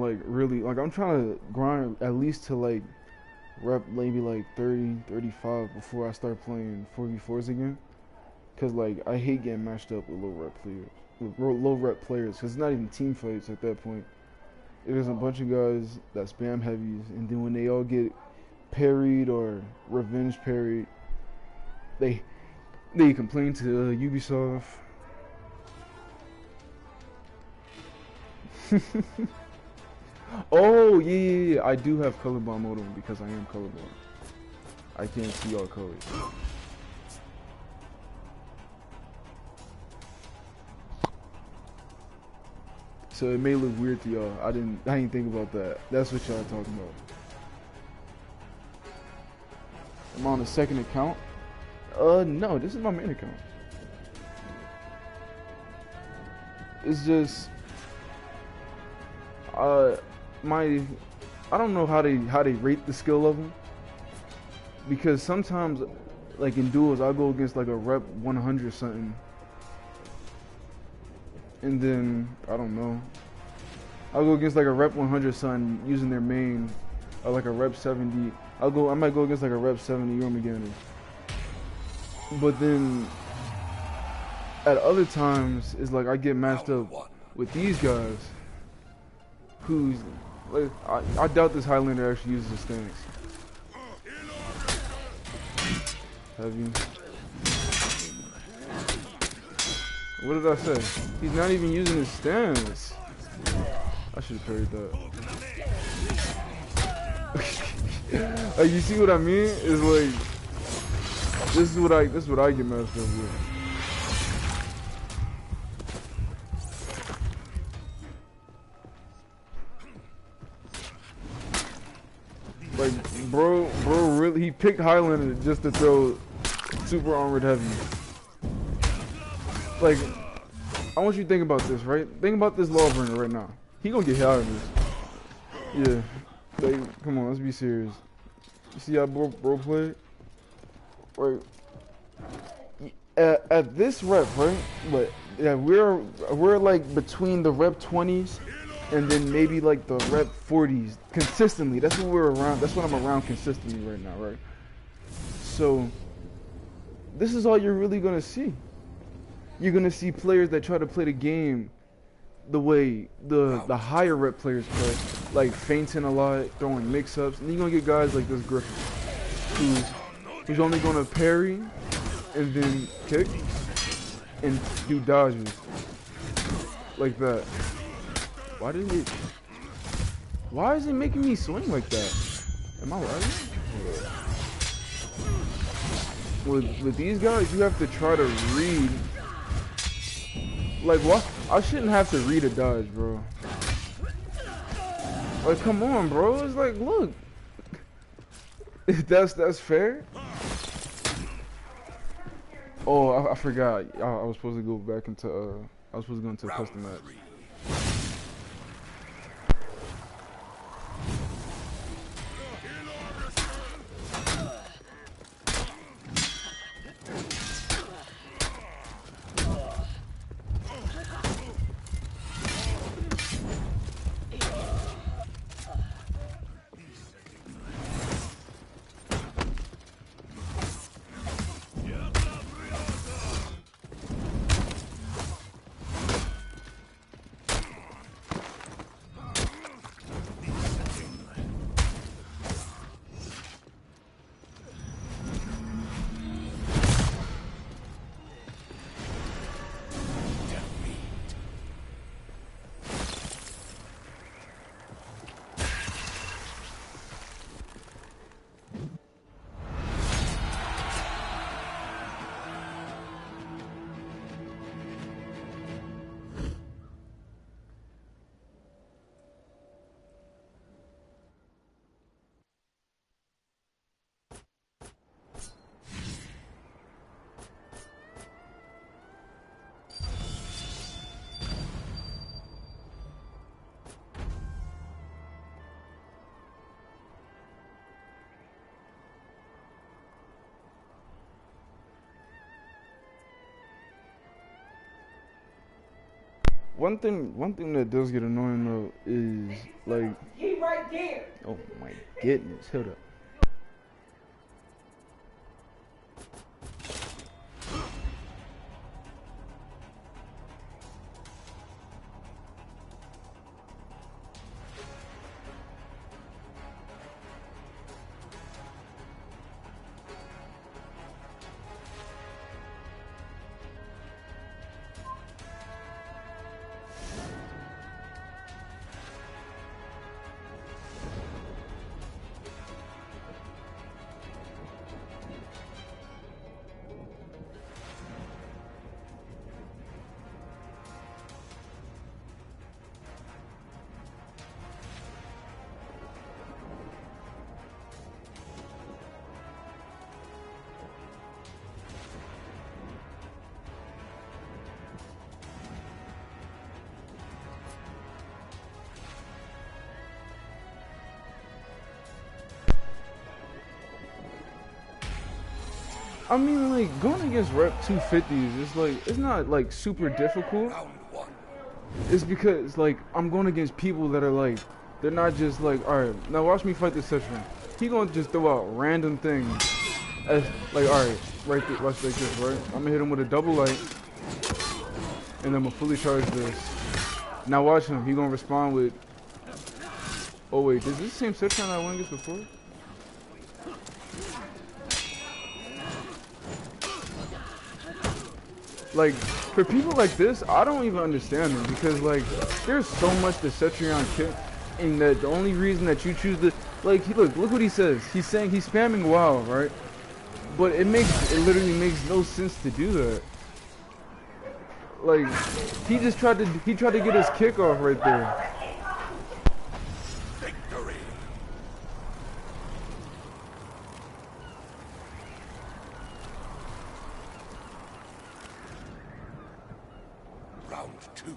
[SPEAKER 2] I'm trying to grind at least to like rep maybe like 30, 35 before I start playing 4v4s again. Cause like I hate getting matched up with low rep players, cause it's not even team fights at that point. It is a bunch of guys that spam heavies, and then when they all get parried or revenge parried, they complain to Ubisoft. Oh yeah, I do have colorblind mode on because I am colorblind. I can't see all colors. So it may look weird to y'all. I didn't think about that. That's what y'all talking about. I'm on a second account. No, this is my main account. It's just I don't know how they rate the skill level, because sometimes like in duels I'll go against like a rep 100 something, and then I don't know, I'll go against like a rep 100 something using their main, or like a rep 70. I might go against like a rep 70 Yormagana. But then at other times it's like I get matched up with these guys who's like, I doubt this Highlander actually uses his stance. Heavy. What did I say? He's not even using his stance. I should have parried that. Like, you see what I mean? It's like this is what I get messed up with. Like, bro really, he picked Highlander just to throw super armored heavy. Like, I want you to think about this, right? Think about this Lawbringer right now. He gonna get hit out of this. Yeah. Like, come on, let's be serious. You see how bro played? Right. At this rep, right? But yeah, we're like between the rep 20s and then maybe like the rep 40s consistently. That's what we're around. That's what I'm around consistently right now, right? So this is all you're really gonna see. You're gonna see players that try to play the game the way the higher rep players play, like feinting a lot, throwing mix-ups, and you're gonna get guys like this Griffin, who's only gonna parry and then kick and do dodges like that. Why is it making me swing like that? Am I right? With these guys, you have to try to read. Like, what? I shouldn't have to read a dodge, bro. Like, come on, bro. It's like, look. That's fair. Oh, I forgot. I was supposed to go back into I was supposed to go into a custom match. one thing that does get annoying though is like.
[SPEAKER 3] He right there.
[SPEAKER 2] Oh my goodness, hold up. I mean, like, going against rep 250s, it's like, it's not like super difficult.
[SPEAKER 1] Round one.
[SPEAKER 2] It's because, like, I'm going against people that are like, they're not just like, alright, now watch me fight this Citron. He gonna just throw out random things. As, like, alright, right there, watch like this, right? I'm gonna hit him with a double light. And I'm gonna fully charge this. Now watch him, he gonna respond with, oh wait, is this the same Citron I won against before? Like, for people like this, I don't even understand them because, like, there's so much to Cetrion kick, and that the only reason that you choose to, like, look what he says. He's saying he's spamming WoW, right? But it literally makes no sense to do that. Like, he tried to get his kick off right there.
[SPEAKER 1] Victory. Round two.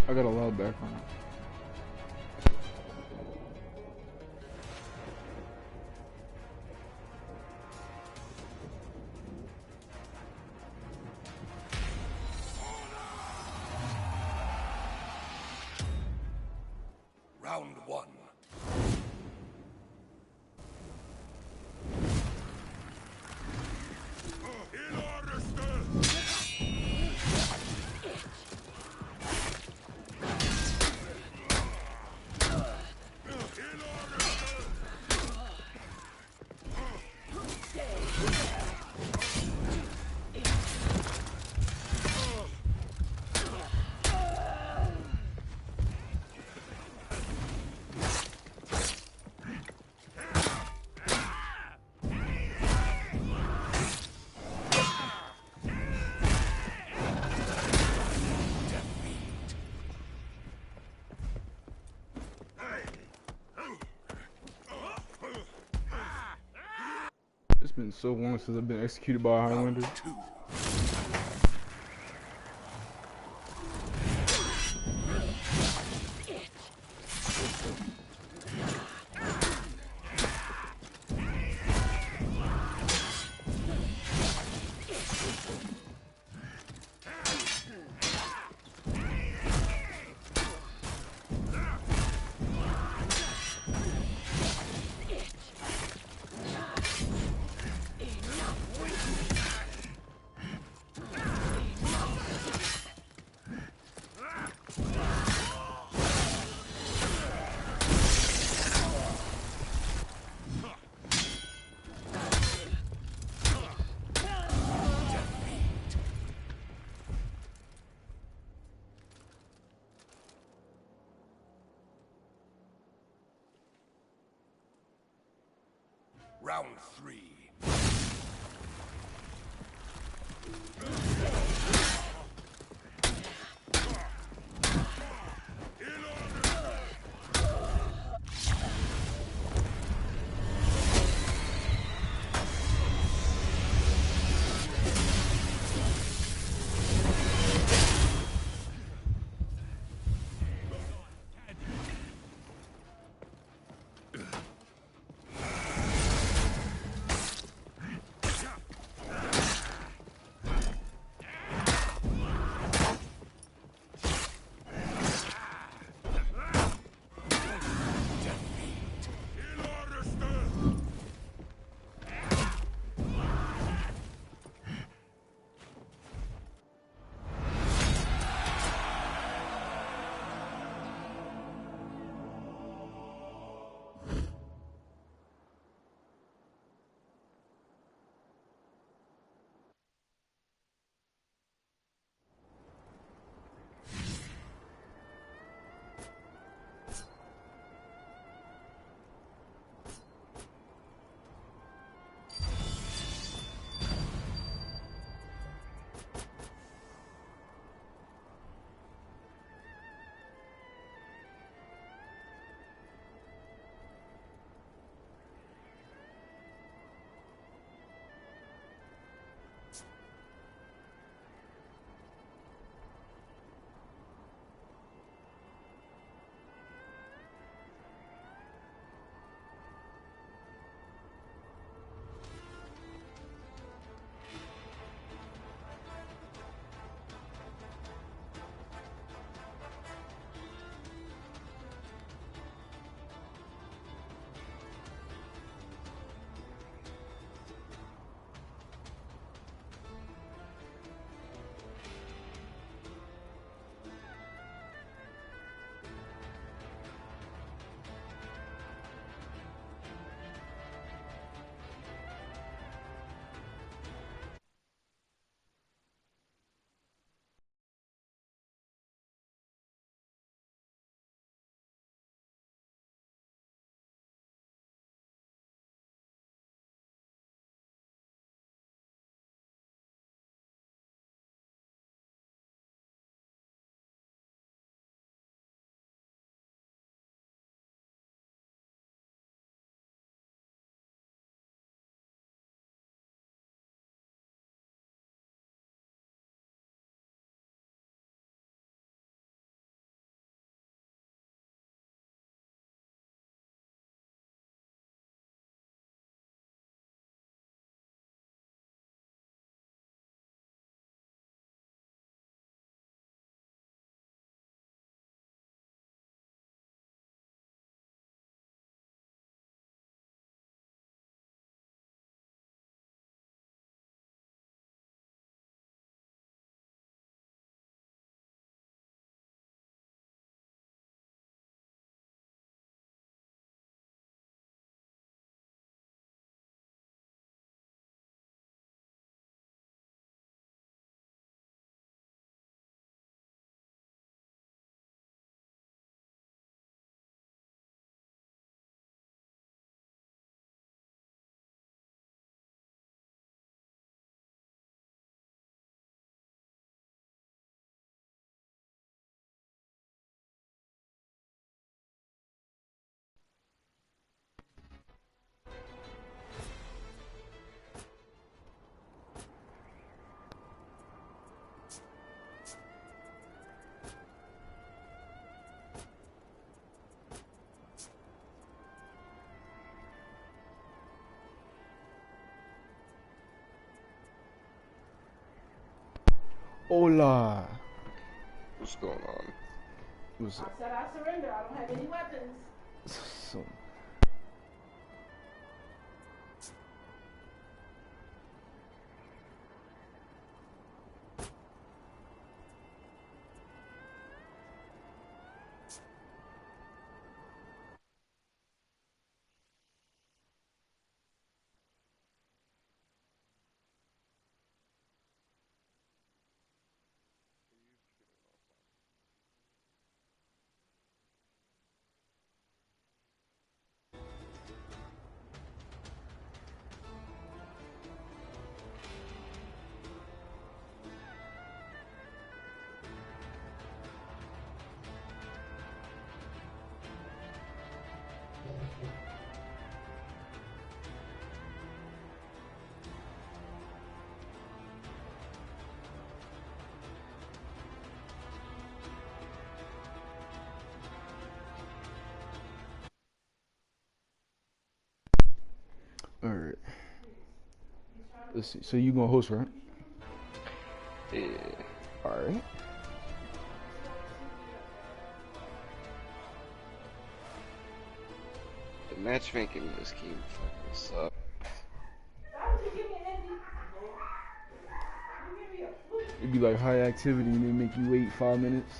[SPEAKER 2] I got a loud background.
[SPEAKER 1] Round one. In order,
[SPEAKER 2] It's been so long since I've been executed by a Highlander.
[SPEAKER 1] round two. Round three.
[SPEAKER 2] Hola.
[SPEAKER 3] What's going on?
[SPEAKER 2] What's
[SPEAKER 4] I
[SPEAKER 2] up?
[SPEAKER 4] said I surrender. I don't have any weapons.
[SPEAKER 2] So, alright. Let's see. So you gonna host, right?
[SPEAKER 3] Yeah.
[SPEAKER 2] Alright.
[SPEAKER 3] The matchmaking in this game fucking sucks.
[SPEAKER 4] Why would you give me an Andy? You give me a flute.
[SPEAKER 2] It'd be like high activity and they make you wait 5 minutes.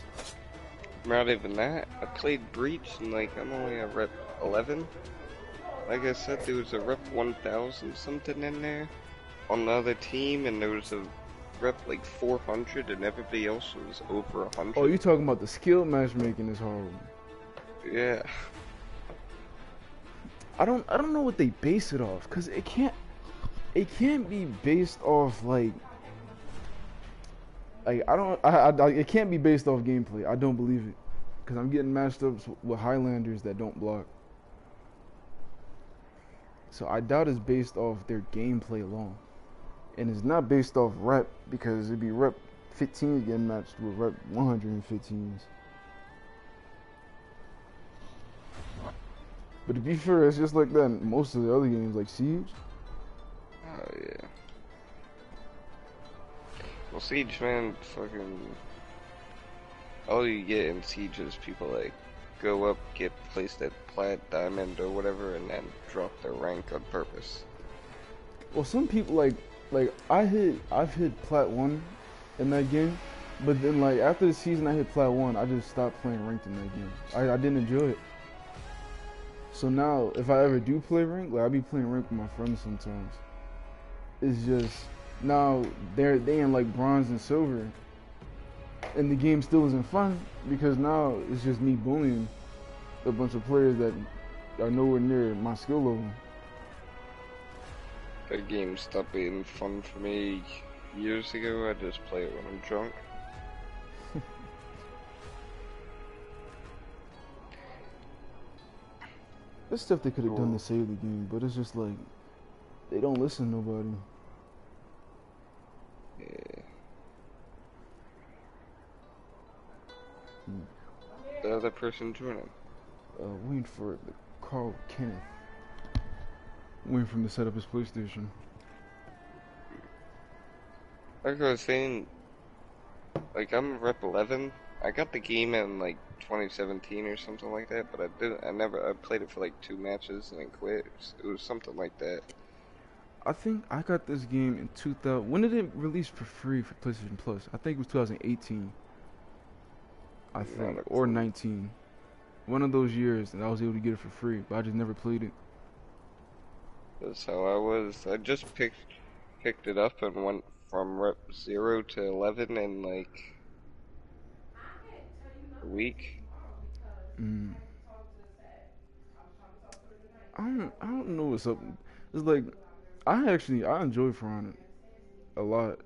[SPEAKER 3] Not even that. I played Breach and like I'm only at rep 11. Like I said, there was a rep 1000 something in there on the other team, and there was a rep like 400, and everybody else was over 100.
[SPEAKER 2] Oh, you talking about the skill matchmaking is horrible.
[SPEAKER 3] Yeah.
[SPEAKER 2] I don't know what they base it off, cause it can't be based off like it can't be based off gameplay. I don't believe it, cause I'm getting matched up with Highlanders that don't block. So I doubt it's based off their gameplay alone, and it's not based off rep, because it'd be rep 15 getting matched with rep 115s. But to be fair, it's just like that in most of the other games, like Siege.
[SPEAKER 3] Oh yeah. Well, Siege, man, fucking. All you get in Siege is people like go up, get placed at Plat, Diamond, or whatever, and then drop their rank on purpose.
[SPEAKER 2] Well, some people like I've hit Plat 1 in that game, but then like after the season I hit Plat 1, I just stopped playing ranked in that game. I didn't enjoy it. So now if I ever do play ranked, like I be playing ranked with my friends sometimes. It's just now they in like bronze and silver, and the game still isn't fun because now it's just me bullying a bunch of players that are nowhere near my skill level.
[SPEAKER 3] That game stopped being fun for me years ago. I just play it when I'm drunk.
[SPEAKER 2] There's stuff they could have done to save the game, but it's just like they don't listen to nobody.
[SPEAKER 3] Yeah. The other person joining.
[SPEAKER 2] Waiting for the Carl Kenneth. Waiting for him to set up his PlayStation.
[SPEAKER 3] Like I was saying, like I'm rep 11. I got the game in like 2017 or something like that, but I played it for like 2 matches and then quit. It was something like that.
[SPEAKER 2] I think I got this game in 2000. When did it release for free for PlayStation Plus? I think it was 2018. I think, or 19. One of those years, and I was able to get it for free, but I just never played it.
[SPEAKER 3] That's how I was. I just picked it up and went from rep 0 to 11 in like a week.
[SPEAKER 2] I don't know what's up. It's like I enjoy For Honor a lot.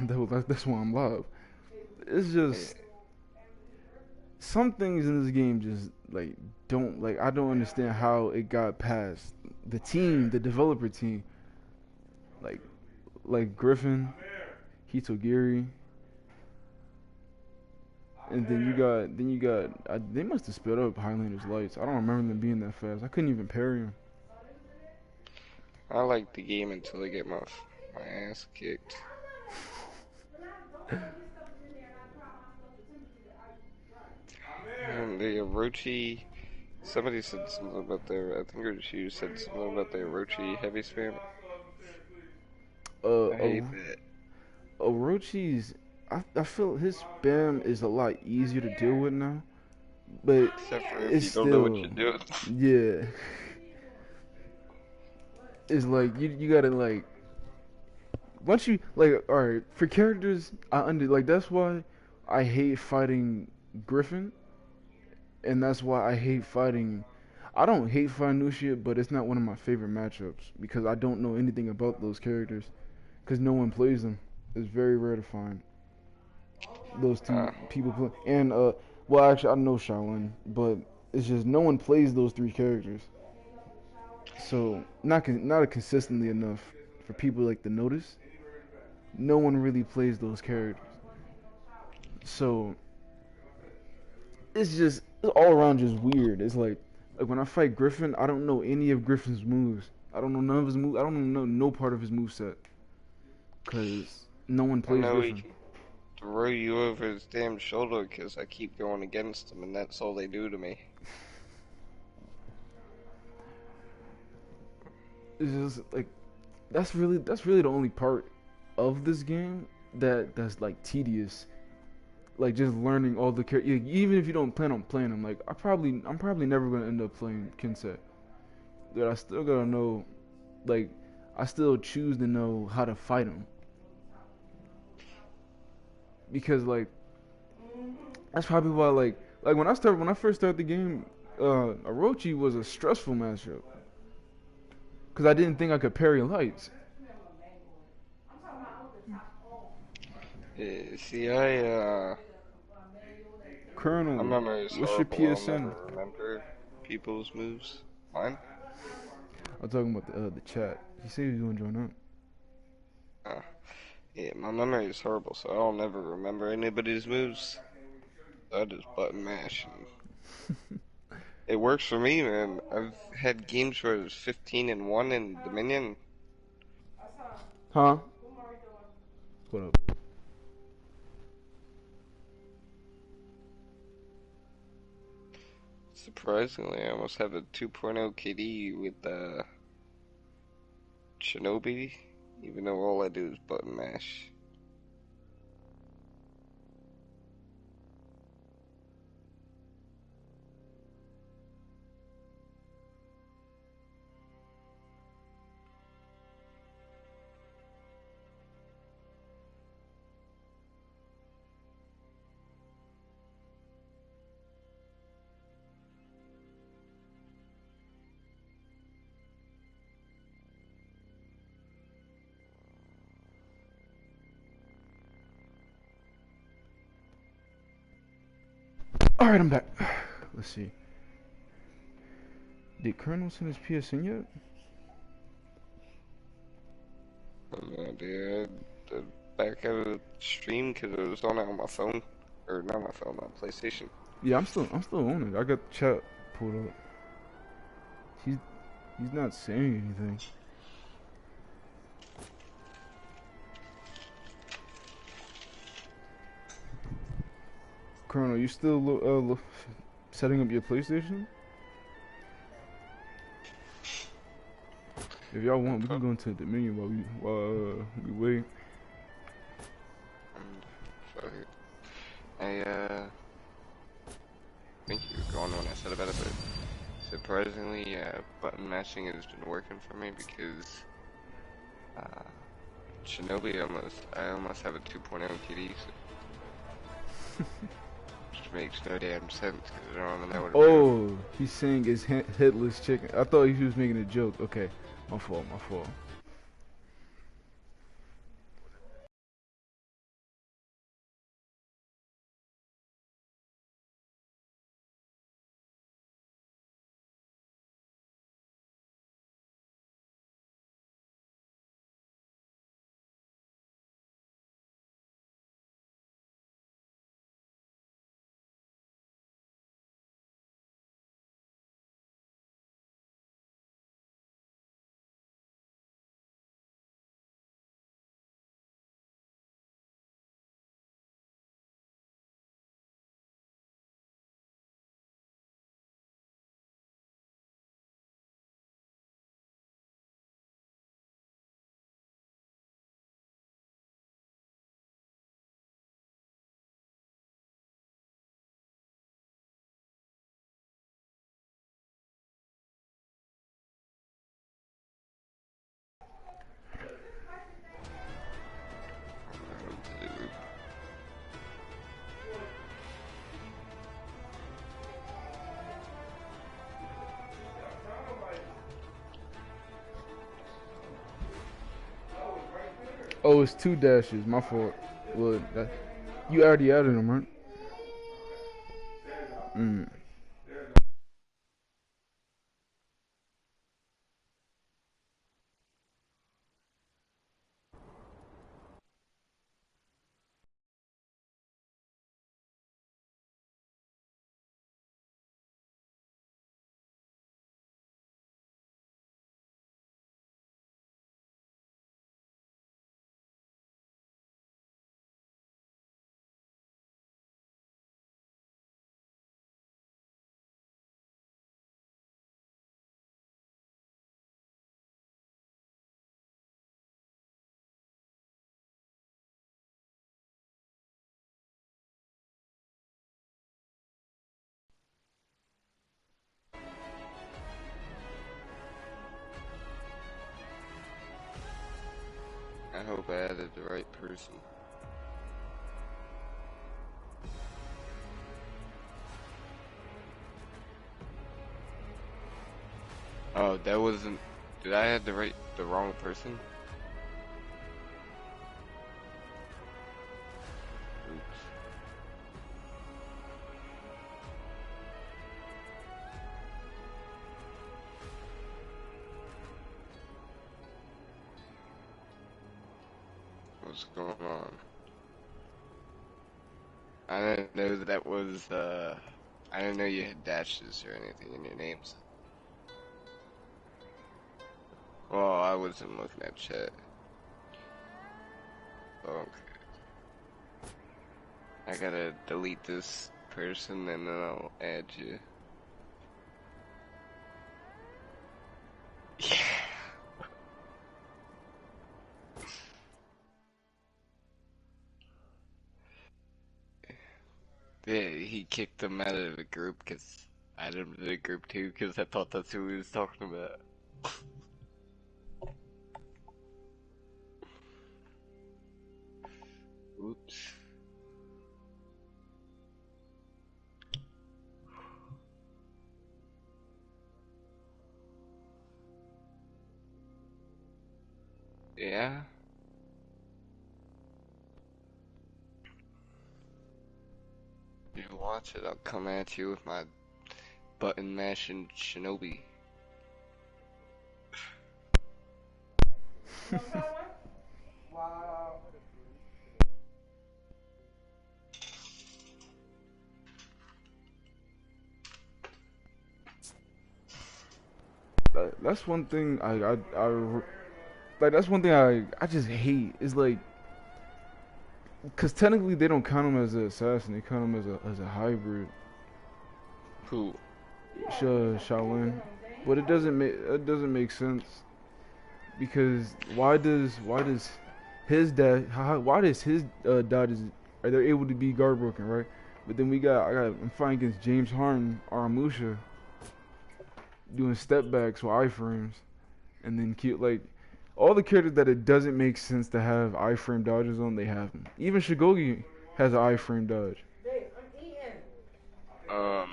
[SPEAKER 2] That's why I'm live. It's just some things in this game just like don't like I don't understand how it got past the team, the developer team. Like Griffin, Hitogiri, and then you got they must have sped up Highlander's lights. I don't remember them being that fast. I couldn't even parry them.
[SPEAKER 3] I like the game until I get my ass kicked. And the Orochi. Somebody said something about their. I think it was you said something about the Orochi heavy spam. I
[SPEAKER 2] Uh,
[SPEAKER 3] hate that.
[SPEAKER 2] Orochi's, I feel his spam is a lot easier to deal with now, but
[SPEAKER 3] Except for if
[SPEAKER 2] it's
[SPEAKER 3] you don't know what
[SPEAKER 2] still,
[SPEAKER 3] you're doing.
[SPEAKER 2] yeah, it's like you gotta like once you like all right for characters I under like that's why I hate fighting Griffin, and that's why I hate fighting. I don't hate fighting new shit, but it's not one of my favorite matchups because I don't know anything about those characters because no one plays them. It's very rare to find those two
[SPEAKER 3] Uh,
[SPEAKER 2] people play. And well, actually, I know Shaolin, but it's just no one plays those three characters. So not consistently enough for people like to notice. No one really plays those characters. So it's all around just weird. It's like when I fight Griffin, I don't know any of Griffin's moves. I don't know none of his moves. I don't know no part of his move set because no one
[SPEAKER 3] I
[SPEAKER 2] plays
[SPEAKER 3] know he
[SPEAKER 2] Griffin.
[SPEAKER 3] can throw you over his damn shoulder because I keep going against him, and that's all they do to me.
[SPEAKER 2] It's just like that's really the only part of this game that's like tedious. Like just learning all the characters. Even if you don't plan on playing them, like I'm probably never gonna end up playing Kinset. But I still gotta know, like I still choose to know how to fight him because like that's probably why like when I first started the game, Orochi was a stressful matchup because I didn't think I could parry lights.
[SPEAKER 3] See, my
[SPEAKER 2] Colonel,
[SPEAKER 3] memory is
[SPEAKER 2] what's your
[SPEAKER 3] horrible. I'll
[SPEAKER 2] PSN?
[SPEAKER 3] never remember people's moves. Mine?
[SPEAKER 2] I'm talking about the chat. He said he was gonna join up.
[SPEAKER 3] Uh, yeah, my memory is horrible, so I'll never remember anybody's moves. I just button mash, and it works for me, man. I've had games where it was 15-1 in Dominion.
[SPEAKER 2] Huh? What up?
[SPEAKER 3] Surprisingly, I almost have a 2.0 KD with Shinobi, even though all I do is button mash.
[SPEAKER 2] All right, I'm back. Let's see. Did Colonel send his PSN yet?
[SPEAKER 3] Dude, the back out of the stream because it was on it on my phone, or not my phone, my PlayStation.
[SPEAKER 2] Yeah, I'm still on it. I got the chat pulled up. He's he's not saying anything. Colonel, you still setting up your PlayStation? If y'all want, we can go into the menu while we wait.
[SPEAKER 3] Fuck it. Think you were going when I said about it, but surprisingly, button mashing has been working for me because uh, Shinobi I almost have a 2.0 KD, so which makes no damn sense because I don't even know what to do.
[SPEAKER 2] Oh, he's saying it's headless chicken. I thought he was making a joke. Okay, my fault. My fault. Oh, it's 2 dashes. My fault. Well, you already added them, right? Mm.
[SPEAKER 3] I hope I added the right person. Oh, that wasn't. Did I add the wrong person? Oops. What's going on? I didn't know that was, I didn't know you had dashes or anything in your names. Well, I wasn't looking at chat. Okay. I gotta delete this person and then I'll add you. Yeah. Yeah, he kicked them out of the group because I added him to the group too because I thought that's who he was talking about. Oops. Yeah? You watch it, I'll come at you with my button mashing shinobi.
[SPEAKER 4] Wow.
[SPEAKER 2] That's one thing like that's one thing I just hate is like, cause technically they don't count him as an assassin, they count him as a hybrid.
[SPEAKER 3] Who?
[SPEAKER 2] Shaolin, but it doesn't make sense because why does his why does his dodges are they able to be guard broken, right? But then I'm fighting against James Harden or Amusha doing step backs with iframes, and then keep like all the characters that it doesn't make sense to have iframe dodges on, they have them. Even Shigogi has an iframe dodge.
[SPEAKER 3] Um,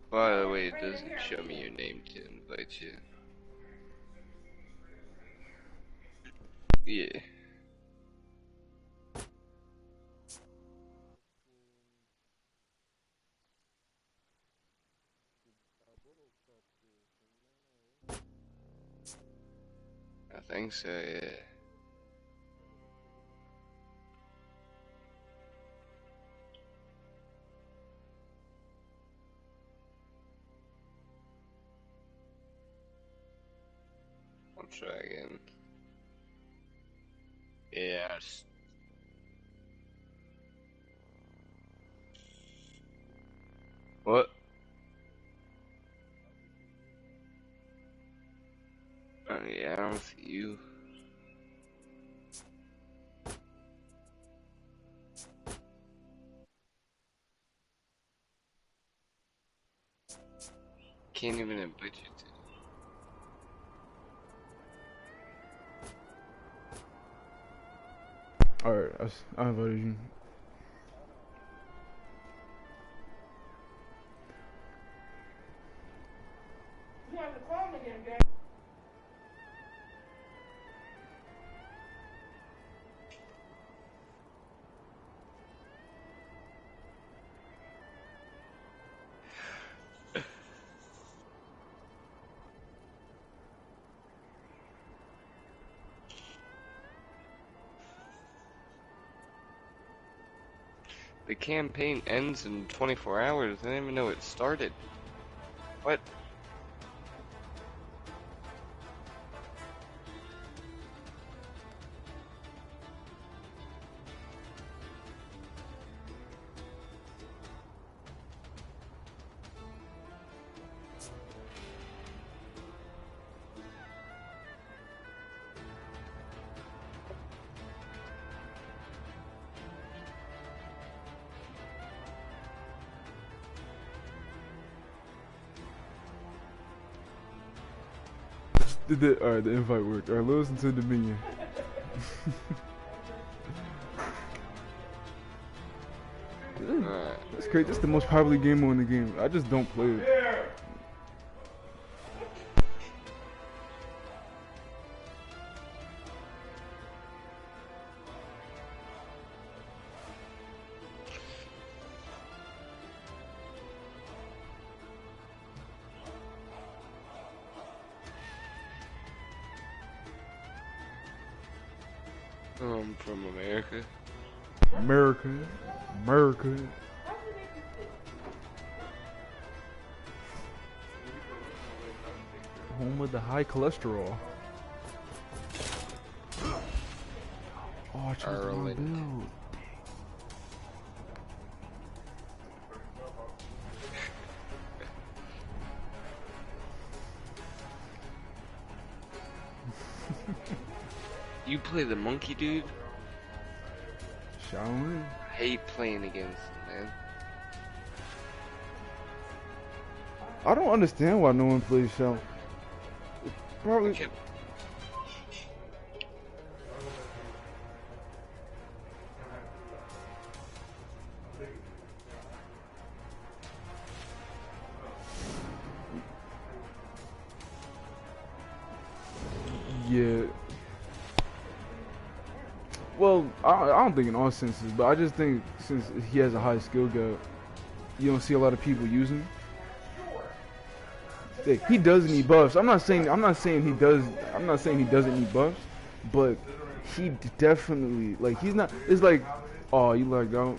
[SPEAKER 3] by the way, it doesn't show me your name to invite you. Yeah. I think so, yeah. I'll try again. Yes. What? Oh yeah, I don't see you. Can't even invite you to.
[SPEAKER 2] All right, I invited you.
[SPEAKER 4] You have to call me again, gang.
[SPEAKER 3] The campaign ends in 24 hours. I didn't even know it started. What?
[SPEAKER 2] Alright, the invite worked. Alright, listen to Dominion. That's great. That's the most popular game mode in the game. I just don't play it.
[SPEAKER 3] From America.
[SPEAKER 2] America. Home of the high cholesterol. Oh, I chose the wrong build.
[SPEAKER 3] You play the monkey, dude?
[SPEAKER 2] Shaolin?
[SPEAKER 3] I hate playing against him, man.
[SPEAKER 2] I don't understand why no one plays Shaolin. Probably.
[SPEAKER 3] Okay.
[SPEAKER 2] Yeah. Well, I don't think in all senses, but I just think since he has a high skill gap, you don't see a lot of people using him. He does need buffs. I'm not saying he doesn't need buffs, but he definitely, like, he's not. It's like, oh, you lagged out.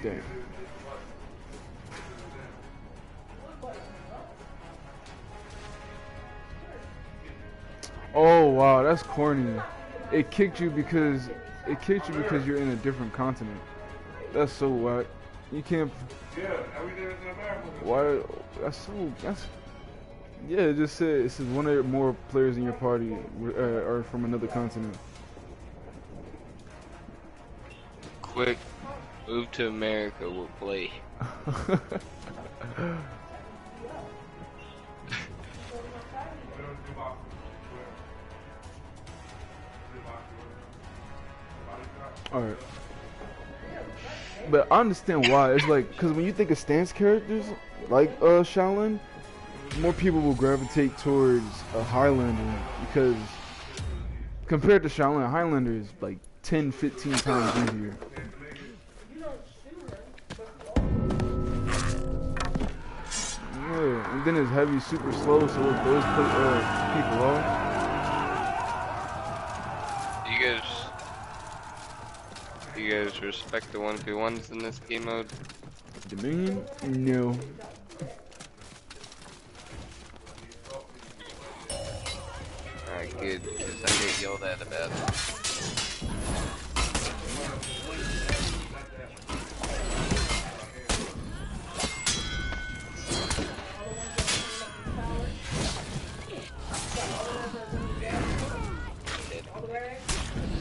[SPEAKER 2] Damn. Oh wow, that's corny. It kicked you because you're in a different continent. That's so whack. You can't. Why? Yeah. It just said one or more players in your party are from another continent.
[SPEAKER 3] Quick, move to America. We'll play.
[SPEAKER 2] Alright. But I understand why. It's like, because when you think of stance characters, like Shaolin, more people will gravitate towards a Highlander, because compared to Shaolin, Highlander is like 10, 15 times easier. Yeah, and then it's heavy, super slow, so it throws people off.
[SPEAKER 3] You guys respect the 1v1s in this game mode?
[SPEAKER 2] Dominion? No.
[SPEAKER 3] Alright, good, because I get yelled at about it.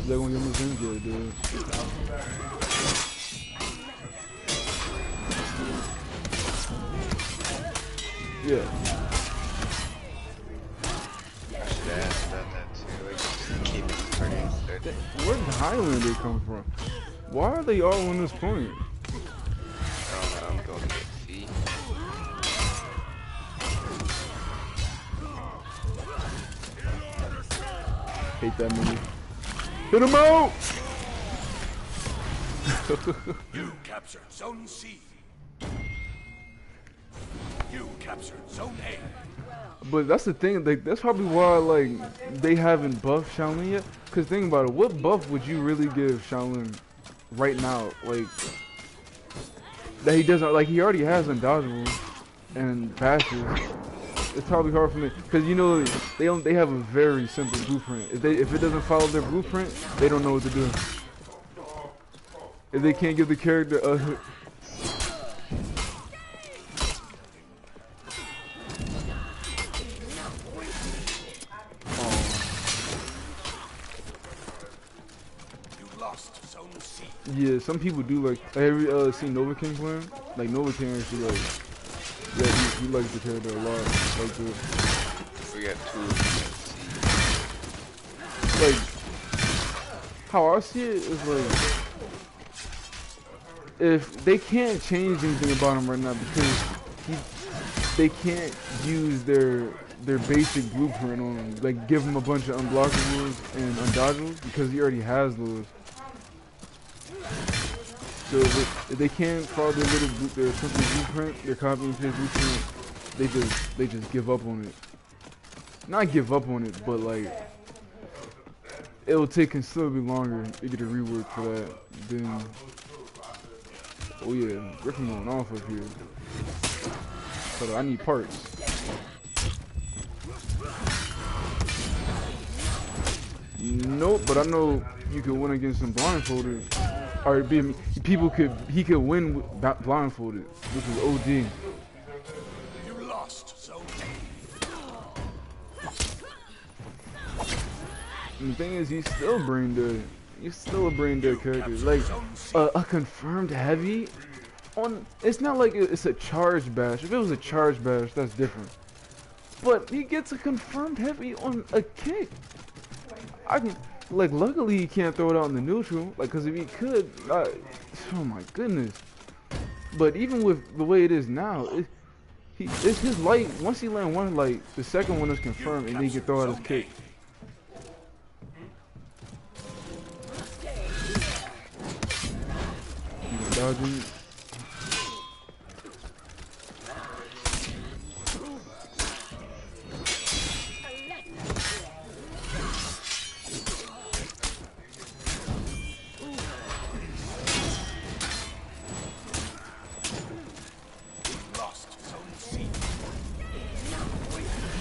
[SPEAKER 2] They're gonna give us injured, dude. Yeah.
[SPEAKER 3] I should ask about that too. I just keep it pretty.
[SPEAKER 2] Where did Highlander come from? Why are they all on this point?
[SPEAKER 3] I don't know, I'm going to get feet.
[SPEAKER 2] Hate that move. Hit him out!
[SPEAKER 1] You captured Zone C. You captured Zone A.
[SPEAKER 2] But that's the thing, like that's probably why like they haven't buffed Shaolin yet. Cause think about it, what buff would you really give Shaolin right now? Like that he doesn't like he already has undodgeable and bashes. It's probably hard for me because you know they have a very simple blueprint. If it doesn't follow their blueprint, they don't know what to do. If they can't give the character a yeah, some people do like. Have you seen Nova King playing? Like Nova King actually like, yeah, he likes the character a lot. Like the,
[SPEAKER 3] We got two.
[SPEAKER 2] like how I see it is like if they can't change anything about him right now because they can't use their basic blueprint on him. Like give him a bunch of unblockables and undodgeables because he already has those. So if they can't follow their their simple blueprint, their copy and paste blueprint, they just give up on it. Not give up on it, but like it will take considerably longer to get a rework for that than. Oh yeah, Griffin going off up here. Hold on, I need parts. Nope, but I know you could win against him blindfolded. Or he could win blindfolded, which is OD.
[SPEAKER 1] You lost, so.
[SPEAKER 2] And the thing is, he's still brain dead. He's still a brain dead character. Like a confirmed heavy on. It's not like it's a charge bash. If it was a charge bash, that's different. But he gets a confirmed heavy on a kick. I can. Like, luckily he can't throw it out in the neutral. Like, cause if he could, oh my goodness. But even with the way it is now, it's his light. Once he land one light, the second one is confirmed, and he can throw out his kick. He's dodging.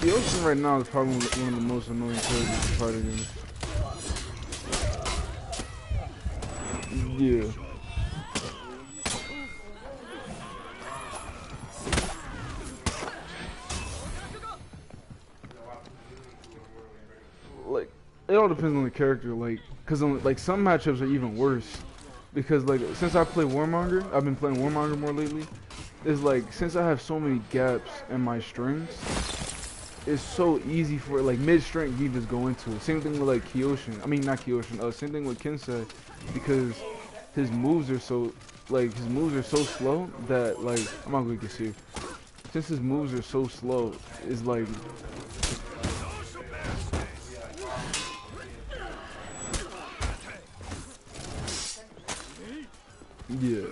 [SPEAKER 2] The Ocean right now is probably one of the most annoying characters to fight against. Yeah. Like, it all depends on the character, like, cause like some matchups are even worse. Because like, since I play Warmonger, I've been playing Warmonger more lately. It's like, since I have so many gaps in my strings, it's so easy for like mid-strength divas go into it. Same thing with like Kyoshin. I mean not Kyoshin. Same thing with Kensei, because his moves are so slow that like I'm not gonna get serious. Since his moves are so slow, it's like yeah.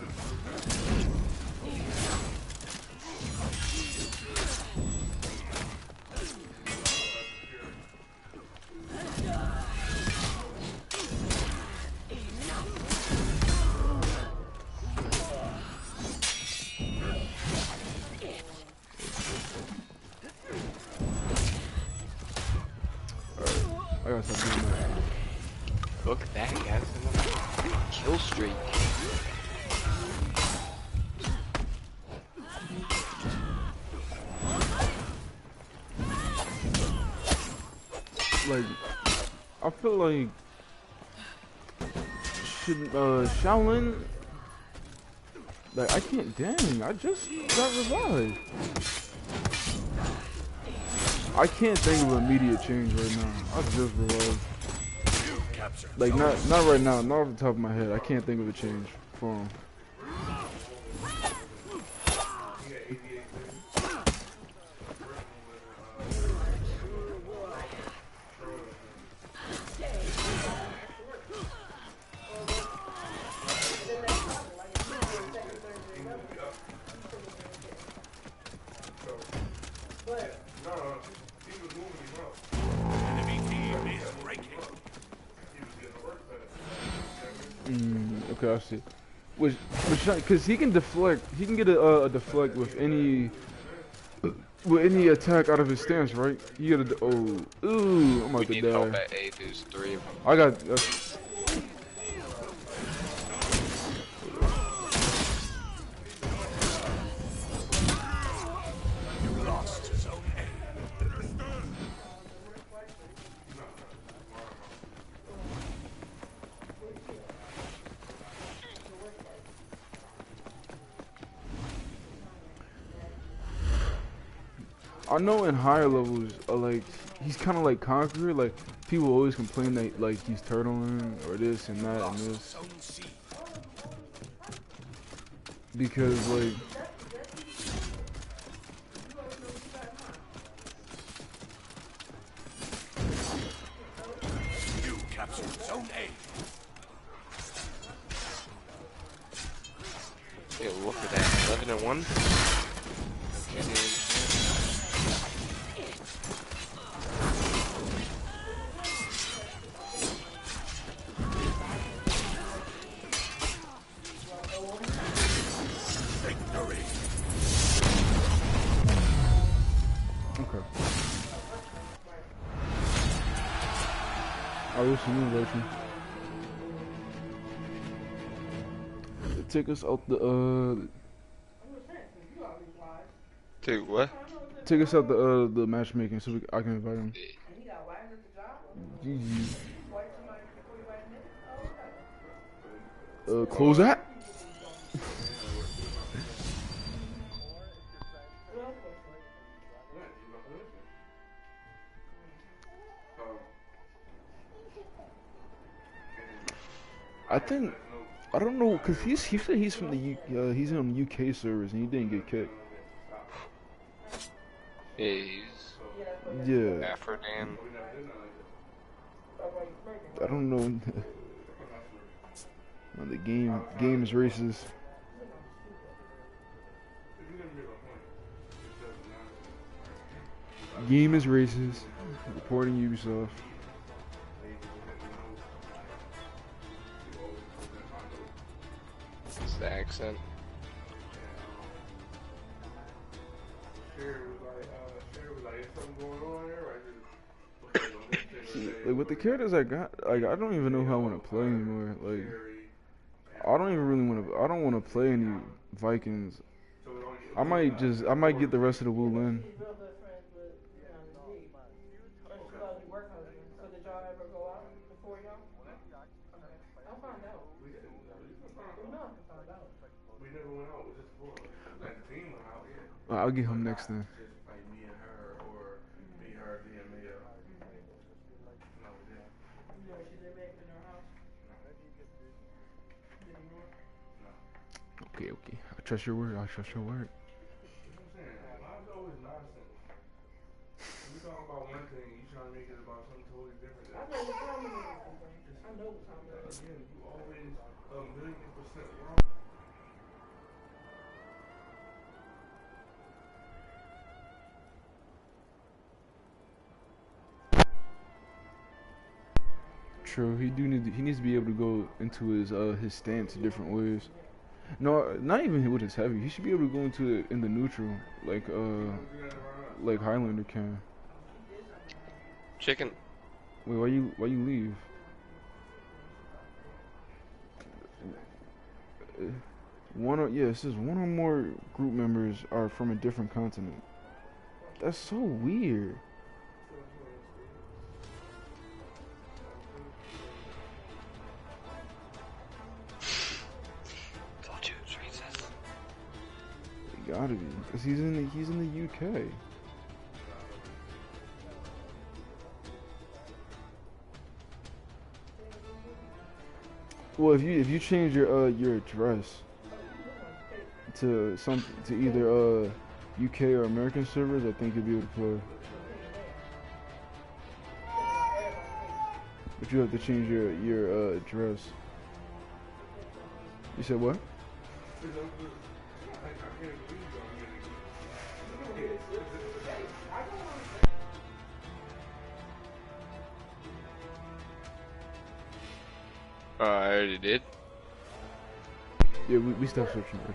[SPEAKER 2] I gotta stop doing that.
[SPEAKER 3] Look at that, guys. Kill streak.
[SPEAKER 2] Like, I feel like Shaolin, like I can't. Dang, I just got revived. I can't think of immediate change right now. I just revived. Like not right now, not off the top of my head. I can't think of a change for him. Okay, I see. Which, because he can deflect. He can get a deflect with any attack out of his stance, right? You gotta. Oh, ooh, I'm
[SPEAKER 3] We
[SPEAKER 2] about to
[SPEAKER 3] need help
[SPEAKER 2] die.
[SPEAKER 3] at A. There's 3 of them.
[SPEAKER 2] I got.
[SPEAKER 1] You lost Zone A.
[SPEAKER 2] I know in higher levels, like he's kind of like Conqueror. Like people always complain that like he's turtling or this and that and this
[SPEAKER 1] Zone C.
[SPEAKER 2] because like
[SPEAKER 1] You captured Zone A.
[SPEAKER 3] Yeah, look at that. 11 and 1. Can't even
[SPEAKER 1] Victory.
[SPEAKER 2] okay. I wish you knew version. Take us out the
[SPEAKER 3] Dude, what?
[SPEAKER 2] take us out the matchmaking so I can invite him. GG. Close that. I think I don't know because he said he's from the he's on UK servers and he didn't get kicked.
[SPEAKER 3] Yeah, he's
[SPEAKER 2] Yeah,
[SPEAKER 3] Afro-Dan.
[SPEAKER 2] I don't know. The game is racist. Game is racist. Reporting Ubisoft.
[SPEAKER 3] It's the accent.
[SPEAKER 2] Like with the characters I got, like I don't even know how I want to play anymore. Like I don't even really want to. I don't want to play any Vikings. I might get the rest of the Wu Lin. I'll get him next then. Okay. I trust your word. I trust your word. True. He needs to be able to go into his stance different ways. No, not even with his heavy. He should be able to go into it in the neutral, like Highlander can.
[SPEAKER 3] Chicken.
[SPEAKER 2] Wait, why you leave? It says one or more group members are from a different continent. That's so weird.
[SPEAKER 3] Told you it's racist.
[SPEAKER 2] It gotta be, cause he's in the UK. Well, if you change your address to either UK or American servers, I think you'll be able to play. But you have to change your address. You said what?
[SPEAKER 3] I already did.
[SPEAKER 2] Yeah, we stopped searching already.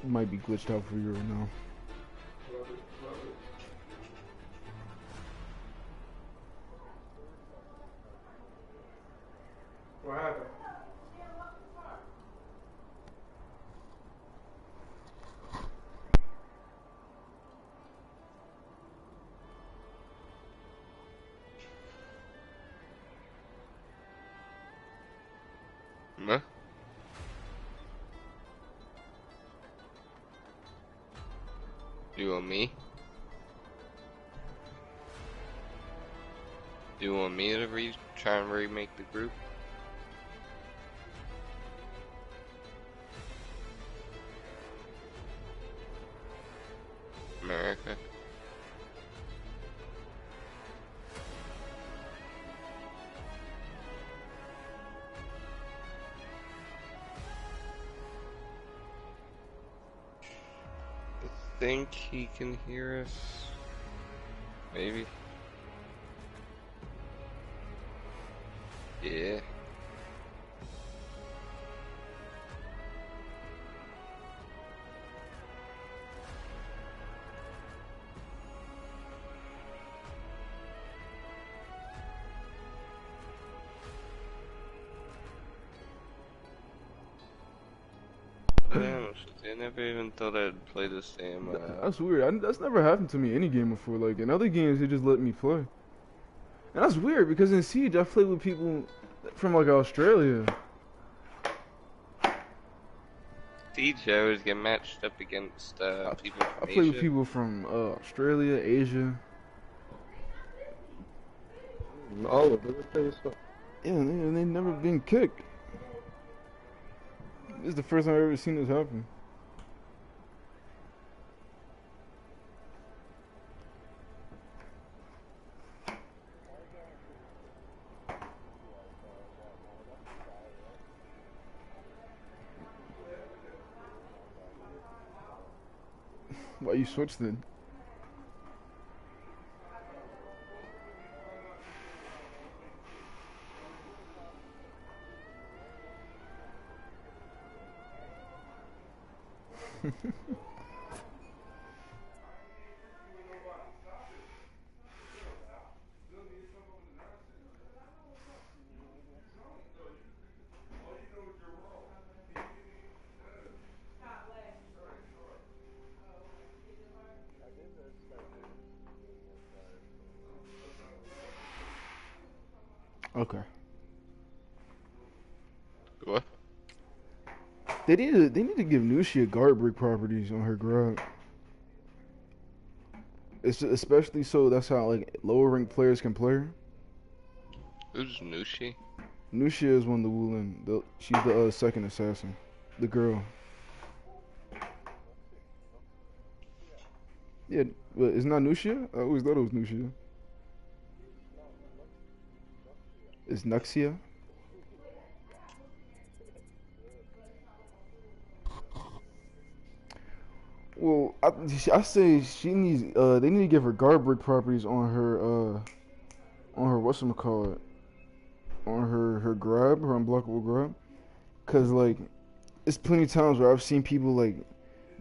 [SPEAKER 2] Might be glitched out for you right now. What happened?
[SPEAKER 3] Huh? You want me? Do you want me to try and remake the group? America. I think he can hear us. Maybe. Yeah. Damn, I never even thought I'd play this game.
[SPEAKER 2] That's weird. That's never happened to me in any game before. Like in other games, they just let me play. And that's weird because in Siege, I played with people from like Australia.
[SPEAKER 3] Siege, I always get matched up against people
[SPEAKER 2] I
[SPEAKER 3] from
[SPEAKER 2] play with
[SPEAKER 3] Asia.
[SPEAKER 2] people from Australia, Asia.
[SPEAKER 5] All over the place.
[SPEAKER 2] Yeah, and they never been kicked. This is the first time I've ever seen this happen. Why you switched then? Okay.
[SPEAKER 3] What?
[SPEAKER 2] They need to give Nushi guard break properties on her grab. It's especially so that's how like lower ranked players can play her.
[SPEAKER 3] Who's Nushi?
[SPEAKER 2] Nushi is one of the Wulin. She's the second assassin. The girl. Yeah, but it's not Nushia? I always thought it was Nushia. It's Nuxia? Well, I say she needs. They need to give her guard break properties on her. On her whatchamacallit. On her grab, her unblockable grab. Cause like, it's plenty of times where I've seen people like,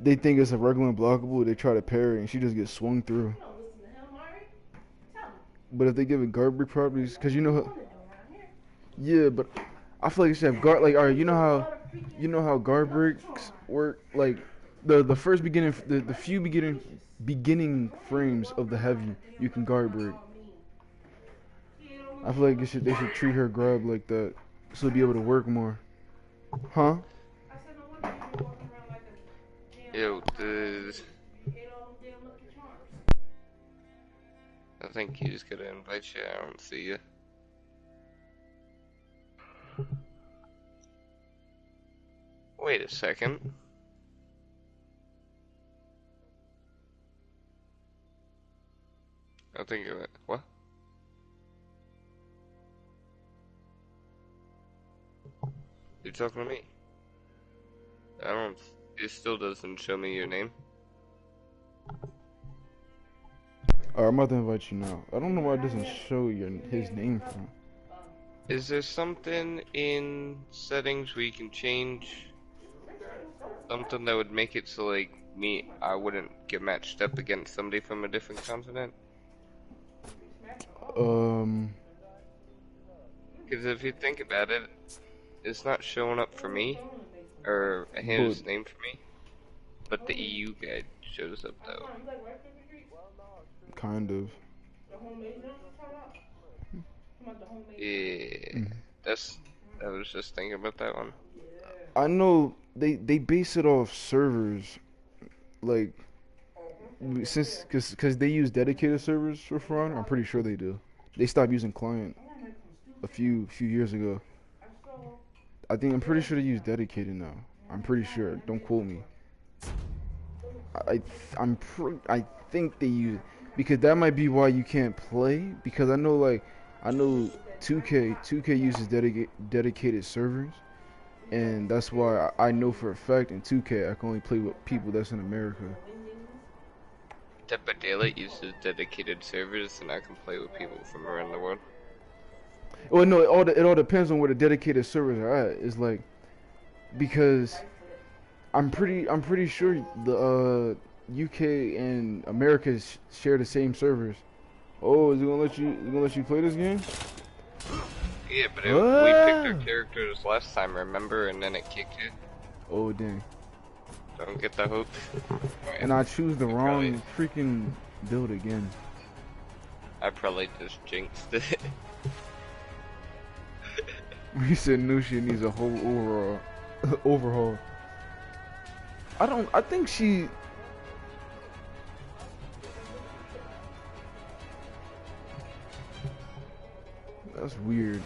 [SPEAKER 2] they think it's a regular unblockable, they try to parry and she just gets swung through.
[SPEAKER 4] You don't listen to him, Mari. Tell him.
[SPEAKER 2] But if they give it guard break properties, cause you know
[SPEAKER 4] What
[SPEAKER 2] how,
[SPEAKER 4] you wanna do around
[SPEAKER 2] yeah,
[SPEAKER 4] here?
[SPEAKER 2] but I feel like it should have guard. Like, alright, you know how guard breaks work. Like, the first beginning, the few beginning frames of the heavy, you can guard break. I feel like they should treat her grab like that, so they'll be able to work more. Huh?
[SPEAKER 4] I said, no wonder you be walking around like a damn
[SPEAKER 3] Yo,
[SPEAKER 4] vampire.
[SPEAKER 3] the
[SPEAKER 4] You ate all them damn Lucky Charms.
[SPEAKER 3] I I think he's gonna invite you. I don't see you. Wait a second. I think of it. What? You talking to me? I don't. It still doesn't show me your name.
[SPEAKER 2] Alright, I'm about to invite you now. I don't know why it doesn't show his name from.
[SPEAKER 3] Is there something in settings where you can change something that would make it so like I wouldn't get matched up against somebody from a different continent? Because if you think about it, it's not showing up for me, or his name for me, but the EU guide shows up though.
[SPEAKER 2] Kind of.
[SPEAKER 3] Yeah, I was just thinking about that one.
[SPEAKER 2] I know they base it off servers, like cause they use dedicated servers for Honor. I'm pretty sure they do. They stopped using client a few years ago. I'm pretty sure they use dedicated now. I'm pretty sure. Don't quote me. I think they use, because that might be why you can't play, because I know 2K uses dedicated servers, and that's why I know for a fact in 2K I can only play with people that's in America.
[SPEAKER 3] But Daylight uses dedicated servers, and I can play with people from around the world.
[SPEAKER 2] Well, no, it all depends on where the dedicated servers are at. It's like, because I'm pretty sure the UK and America share the same servers. Oh, is it gonna let you play this game?
[SPEAKER 3] Yeah, but we picked our characters last time, remember, and then it kicked it.
[SPEAKER 2] Oh dang!
[SPEAKER 3] Don't get the hook.
[SPEAKER 2] And I choose the wrong freaking build again.
[SPEAKER 3] I probably just jinxed it.
[SPEAKER 2] You said Nushi needs a whole overhaul. I think she. That's weird.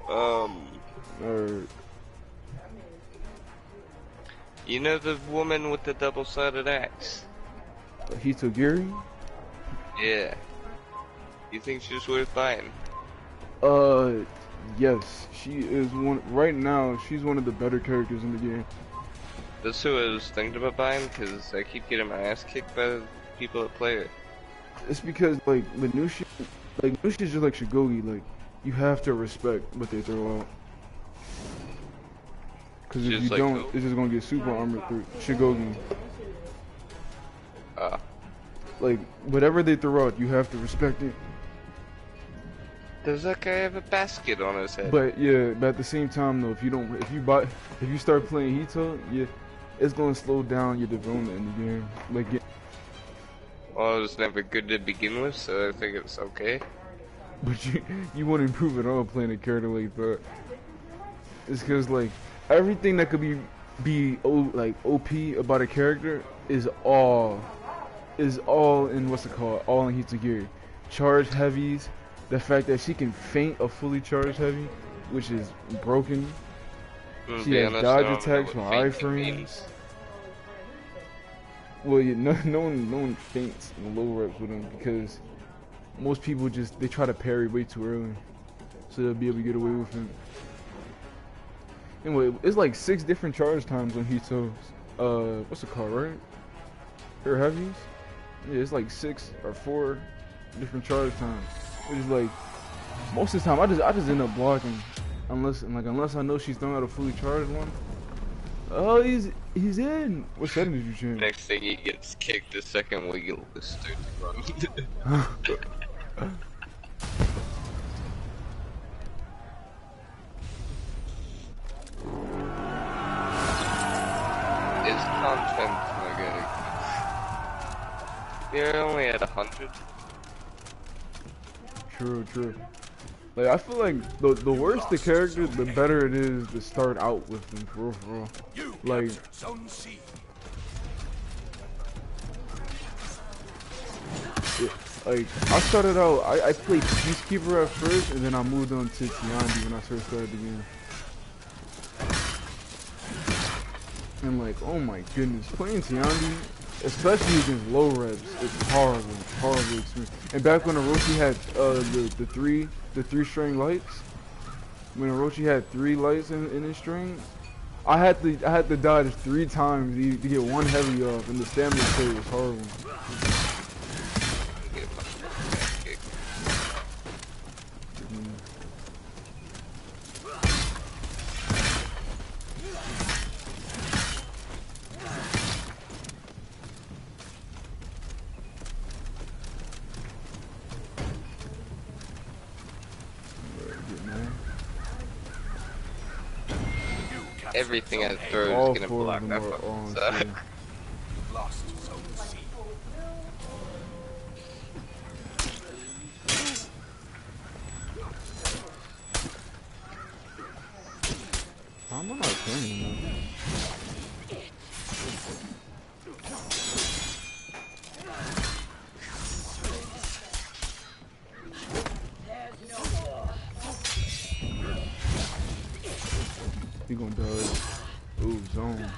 [SPEAKER 2] Or.
[SPEAKER 3] You know the woman with the double-sided axe?
[SPEAKER 2] Hitogiri?
[SPEAKER 3] Yeah. You think she's worth buying?
[SPEAKER 2] Yes. She is one. Right now, she's one of the better characters in the game.
[SPEAKER 3] That's who I was thinking about buying, because I keep getting my ass kicked by the people that play her.
[SPEAKER 2] It's because, like, Nushi is just like Shigogi. Like, you have to respect what they throw out. Because if you
[SPEAKER 3] like
[SPEAKER 2] don't,
[SPEAKER 3] who?
[SPEAKER 2] it's just gonna get super armored through Shigogi. Like, whatever they throw out, you have to respect it.
[SPEAKER 3] Does that guy have a basket on his head?
[SPEAKER 2] But yeah, but at the same time though, if you start playing Hito, yeah, it's gonna slow down your development in the game. Like,
[SPEAKER 3] Well, it was never good to begin with, so I think it's okay.
[SPEAKER 2] but you want to improve it all playing a character like that. It's because like everything that could be OP about a character is all in what's it called? All in Hitogiri. Charge heavies. The fact that she can feint a fully charged heavy, which is broken. She has dodge attacks from iframes. Well, yeah, no one feints in low reps with him, because most people they try to parry way too early, so they'll be able to get away with him. Anyway, it's like 6 different charge times on Hito's. What's it called, right? Her heavies? Yeah, it's like 6 or 4 different charge times. It's like most of the time I just end up blocking unless I know she's throwing out a fully charged one. Oh, he's in. What setting did you change?
[SPEAKER 3] Next thing he gets kicked, the second wheel is starting to run. It's content, my guy. You're only at 100.
[SPEAKER 2] True. Like, I feel like the worse the character, the better it is to start out with them, for real. Like,
[SPEAKER 1] Zone C.
[SPEAKER 2] yeah. Like, I started out, I played Peacekeeper at first, and then I moved on to Tiandi when I first started the game. And like, oh my goodness, playing Tiandi, especially against low reps, it's horrible experience. And back when Orochi had the three string lights, when Orochi had 3 lights in his string, I had to dodge 3 times to get 1 heavy off, and the stamina state was horrible.
[SPEAKER 3] Everything I throw
[SPEAKER 2] All
[SPEAKER 3] is gonna
[SPEAKER 2] 4
[SPEAKER 3] block
[SPEAKER 2] of
[SPEAKER 3] that
[SPEAKER 2] them are
[SPEAKER 3] fucking
[SPEAKER 2] on
[SPEAKER 3] side.
[SPEAKER 1] You've lost Zone C.
[SPEAKER 2] How am I not playing that? He gonna dodge. Ooh, zone.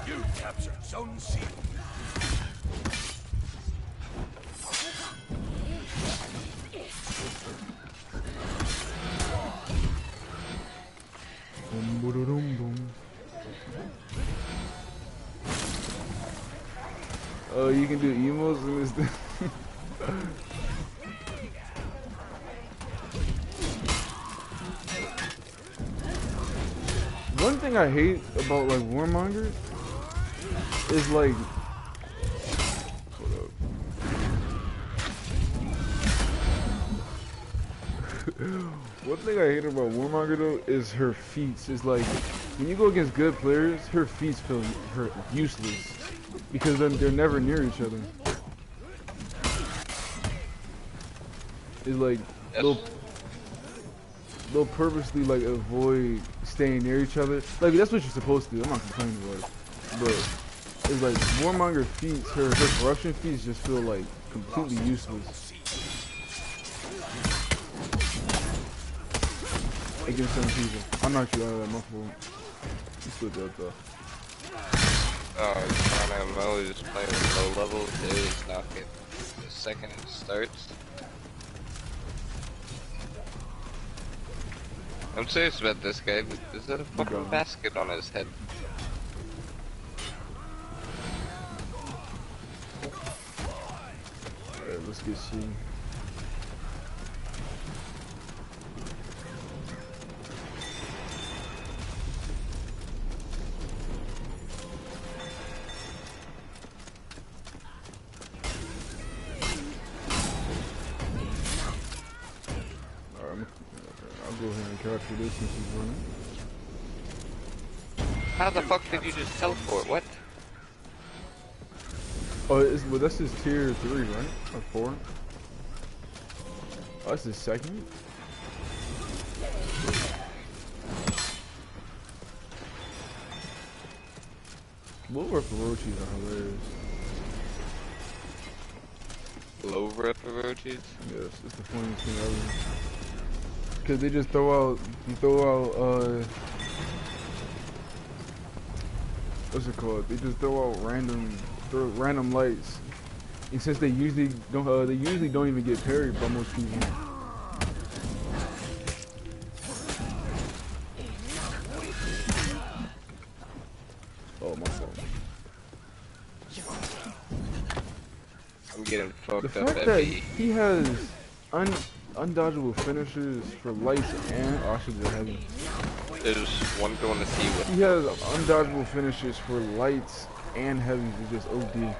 [SPEAKER 1] You captured Zone C.
[SPEAKER 2] Boom, boom, boom, boom. Oh, you can do emos in this thing. One thing I hate about like Warmonger is like, hold up. One thing I hate about Warmonger though is her feats. It's like when you go against good players, her feats feel useless because then they're never near each other. It's like they'll purposely like avoid staying near each other. Like that's what you're supposed to do. I'm not complaining about it, but it's like Warmonger feats, her corruption feats just feel like completely useless against some people. I knocked you out of that, my fault. You still good though.
[SPEAKER 3] Oh, I'm always just playing with low level. They always knock it the second it starts. I'm serious about this guy, but is that a fucking basket on his head?
[SPEAKER 2] Alright, let's get C. I'll go ahead and capture this since he's running.
[SPEAKER 3] How the fuck did you just teleport? What?
[SPEAKER 2] Oh, well, that's his tier 3, right? Or 4? Oh, that's his second? Low Orochis are hilarious.
[SPEAKER 3] Low rep Orochis?
[SPEAKER 2] Yes, it's the funniest thing ever. Cause they just throw out, what's it called? They just throw out random lights, and since they usually don't even get parried by most people. Oh my fault.
[SPEAKER 3] I'm getting fucked
[SPEAKER 2] The
[SPEAKER 3] up
[SPEAKER 2] fact
[SPEAKER 3] at
[SPEAKER 2] that
[SPEAKER 3] B.
[SPEAKER 2] he has undodgeable finishers for lights and actually heavy.
[SPEAKER 3] There's one going to C with.
[SPEAKER 2] He has undodgeable finishes for lights and heavies. Is just OD. You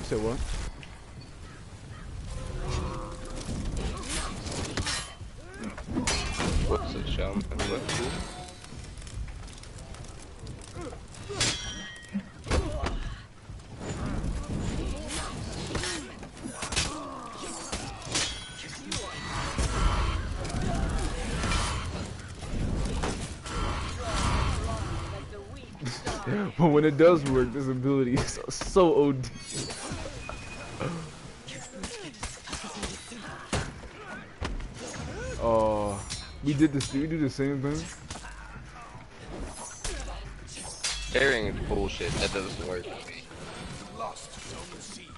[SPEAKER 2] said what?
[SPEAKER 3] What's it, Sean? What's it?
[SPEAKER 2] But when it does work, this ability is so OD. We do the same thing.
[SPEAKER 3] Parrying is bullshit. That doesn't work for me.
[SPEAKER 1] Lost zone C.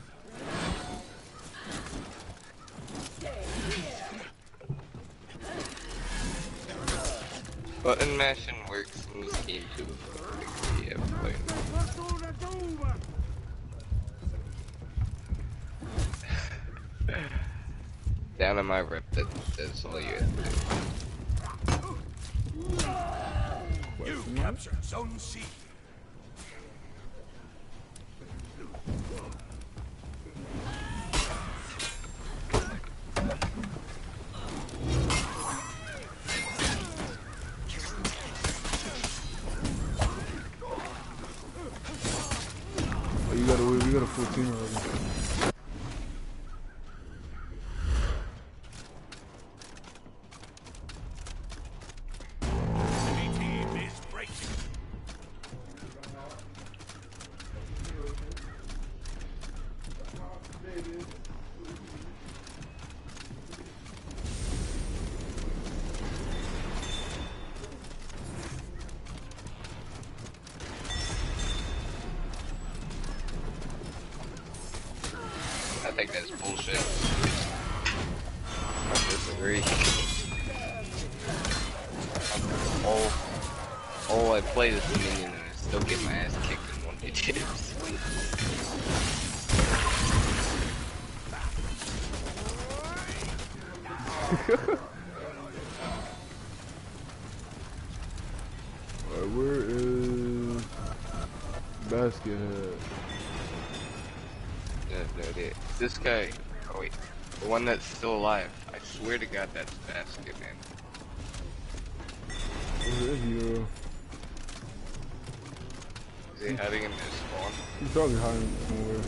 [SPEAKER 3] Button mashing works in this game too. Yeah, down in my rep, that's all you have to do.
[SPEAKER 1] You capture zone C.
[SPEAKER 2] Oh, we got a full team already.
[SPEAKER 3] I think that's bullshit. I disagree. All I play is the minion and I still get my ass kicked in 1v2s.
[SPEAKER 2] Where is Basket Head?
[SPEAKER 3] No, this guy, oh wait, the one that's still alive. I swear to God that's Basket, man.
[SPEAKER 2] Where is he, bro?
[SPEAKER 3] Is he hiding in his spawn?
[SPEAKER 2] He's probably hiding somewhere.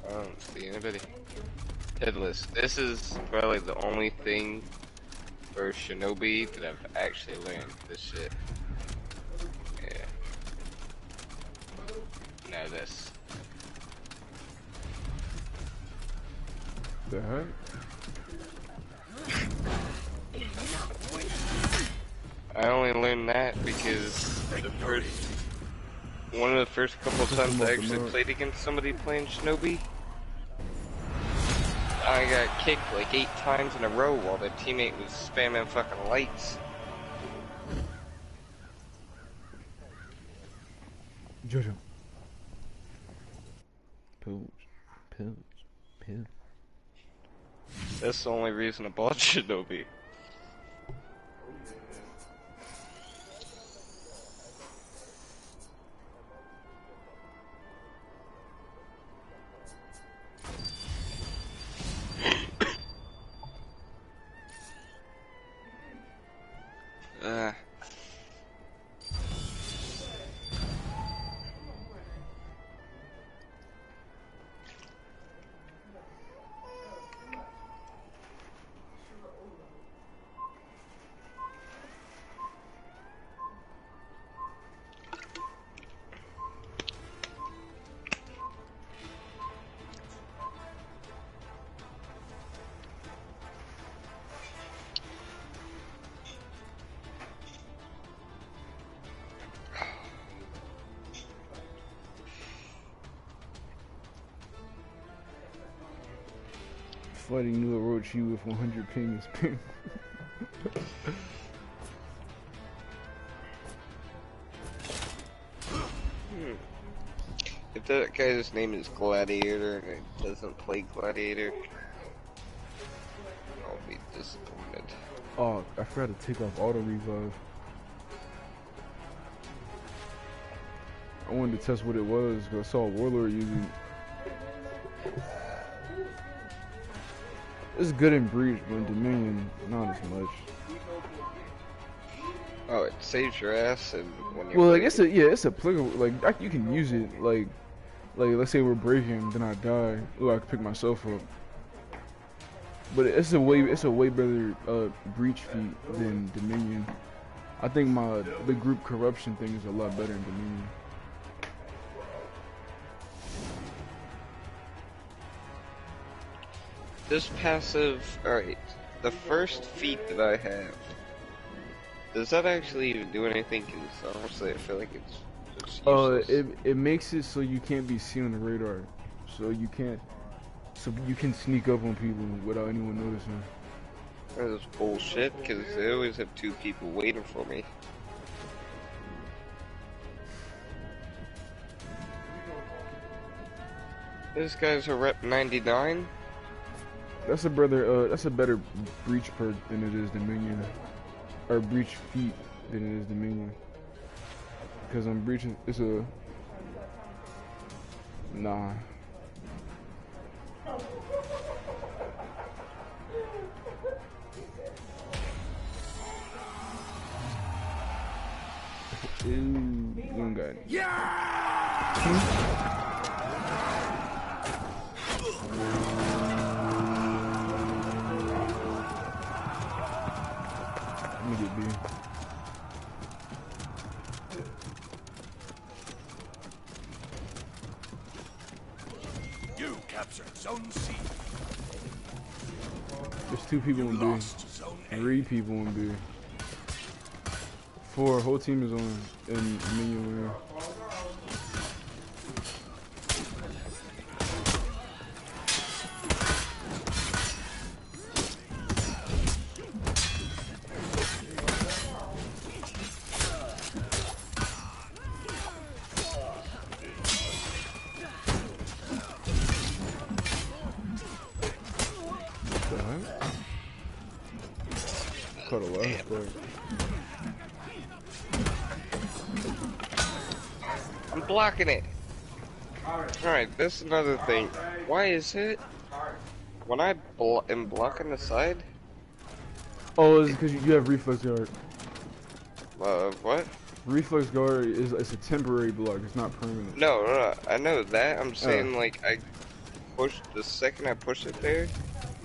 [SPEAKER 3] I don't see anybody. Headless. This is probably the only thing for Shinobi that I've actually learned this shit. Yeah. Now this.
[SPEAKER 2] The heck?
[SPEAKER 3] I only learned that because one of the first couple times I actually played against somebody playing Shinobi, I got kicked like 8 times in a row while their teammate was spamming fucking lights.
[SPEAKER 2] Jojo. Pills.
[SPEAKER 3] That's the only reason I bought Shinobi.
[SPEAKER 2] Fighting new Orochi with 100 ping is ping.
[SPEAKER 3] If that guy's name is Gladiator and it doesn't play Gladiator, I'll be disappointed.
[SPEAKER 2] Oh, I forgot to take off auto revive. I wanted to test what it was because I saw Warlord using it. It's good in Breach, but in Dominion, not as much.
[SPEAKER 3] Oh, it saves your ass and when you're
[SPEAKER 2] Well, like it's applicable. Like you can use it like Like, let's say we're breaking, then I die. Ooh, I can pick myself up. But it's a way better breach feat than Dominion. I think the group corruption thing is a lot better in Dominion.
[SPEAKER 3] This passive, alright, the first feat that I have, does that actually even do anything? Because honestly, I feel like it's just useless.
[SPEAKER 2] It makes it so you can't be seen on the radar, so you can sneak up on people without anyone noticing.
[SPEAKER 3] That's bullshit, because I always have 2 people waiting for me. This guy's a rep 99.
[SPEAKER 2] That's a better breach perk than it is Dominion, or breach feat than it is Dominion. Because I'm breaching, it's a nah. Ooh, you don't got it. Let me get B.
[SPEAKER 1] You captured Zone C.
[SPEAKER 2] There's 2 people
[SPEAKER 1] You
[SPEAKER 2] in B.
[SPEAKER 1] lost Zone A.
[SPEAKER 2] 3 people in B. 4, whole team is on in minion win. Caught a last play.
[SPEAKER 3] I'm blocking it. Alright, that's another thing. Why is it when I am blocking the side?
[SPEAKER 2] Oh, it's because you have reflex guard.
[SPEAKER 3] What?
[SPEAKER 2] Reflex guard it's a temporary block. It's not permanent.
[SPEAKER 3] No, I know that. I'm saying like the second I push it there,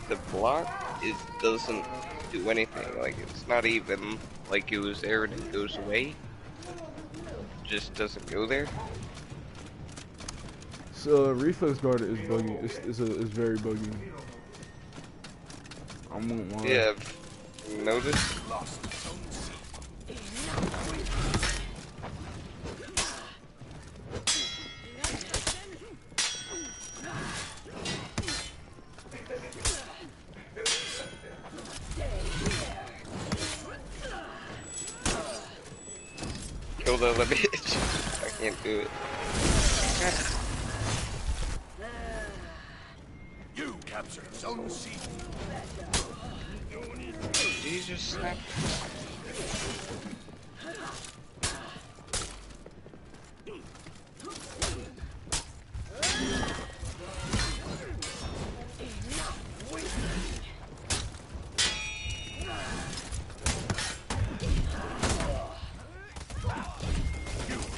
[SPEAKER 3] the block it doesn't do anything. Like it's not even like it was there and it goes away. It just doesn't go there.
[SPEAKER 2] So reflex guard is buggy. It's very buggy. I won't lie.
[SPEAKER 3] Yeah, I've noticed.
[SPEAKER 1] Lost Zone C.
[SPEAKER 3] Kill the other bitch. I can't do it.
[SPEAKER 1] You captured Zone C.
[SPEAKER 3] Did you just snap?
[SPEAKER 1] You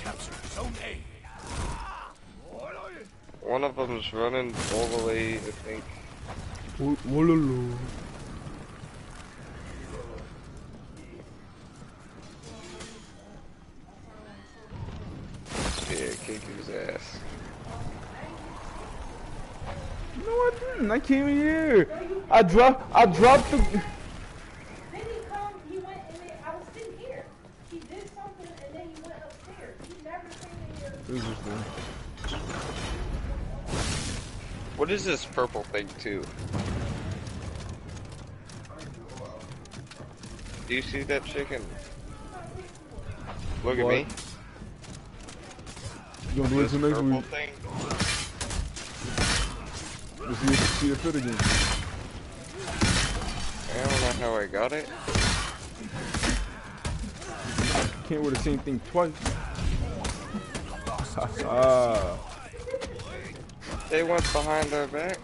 [SPEAKER 1] captured Zone A.
[SPEAKER 3] One of them's running all the way, I think.
[SPEAKER 2] Wololo.
[SPEAKER 3] Yeah, kick his ass.
[SPEAKER 2] No, I didn't. I came here. I dropped the.
[SPEAKER 4] Then he went and then I was sitting here. He did something and then he went upstairs. He never came in here.
[SPEAKER 2] Interesting.
[SPEAKER 3] What is this purple thing too? Do you see that chicken? Look
[SPEAKER 2] What?
[SPEAKER 3] at me.
[SPEAKER 2] You gonna do it
[SPEAKER 3] This
[SPEAKER 2] till next
[SPEAKER 3] purple
[SPEAKER 2] week?
[SPEAKER 3] thing.
[SPEAKER 2] Let's see the fit again.
[SPEAKER 3] I don't know how I got it.
[SPEAKER 2] Can't wear the same thing twice. Ah.
[SPEAKER 3] They went behind our back.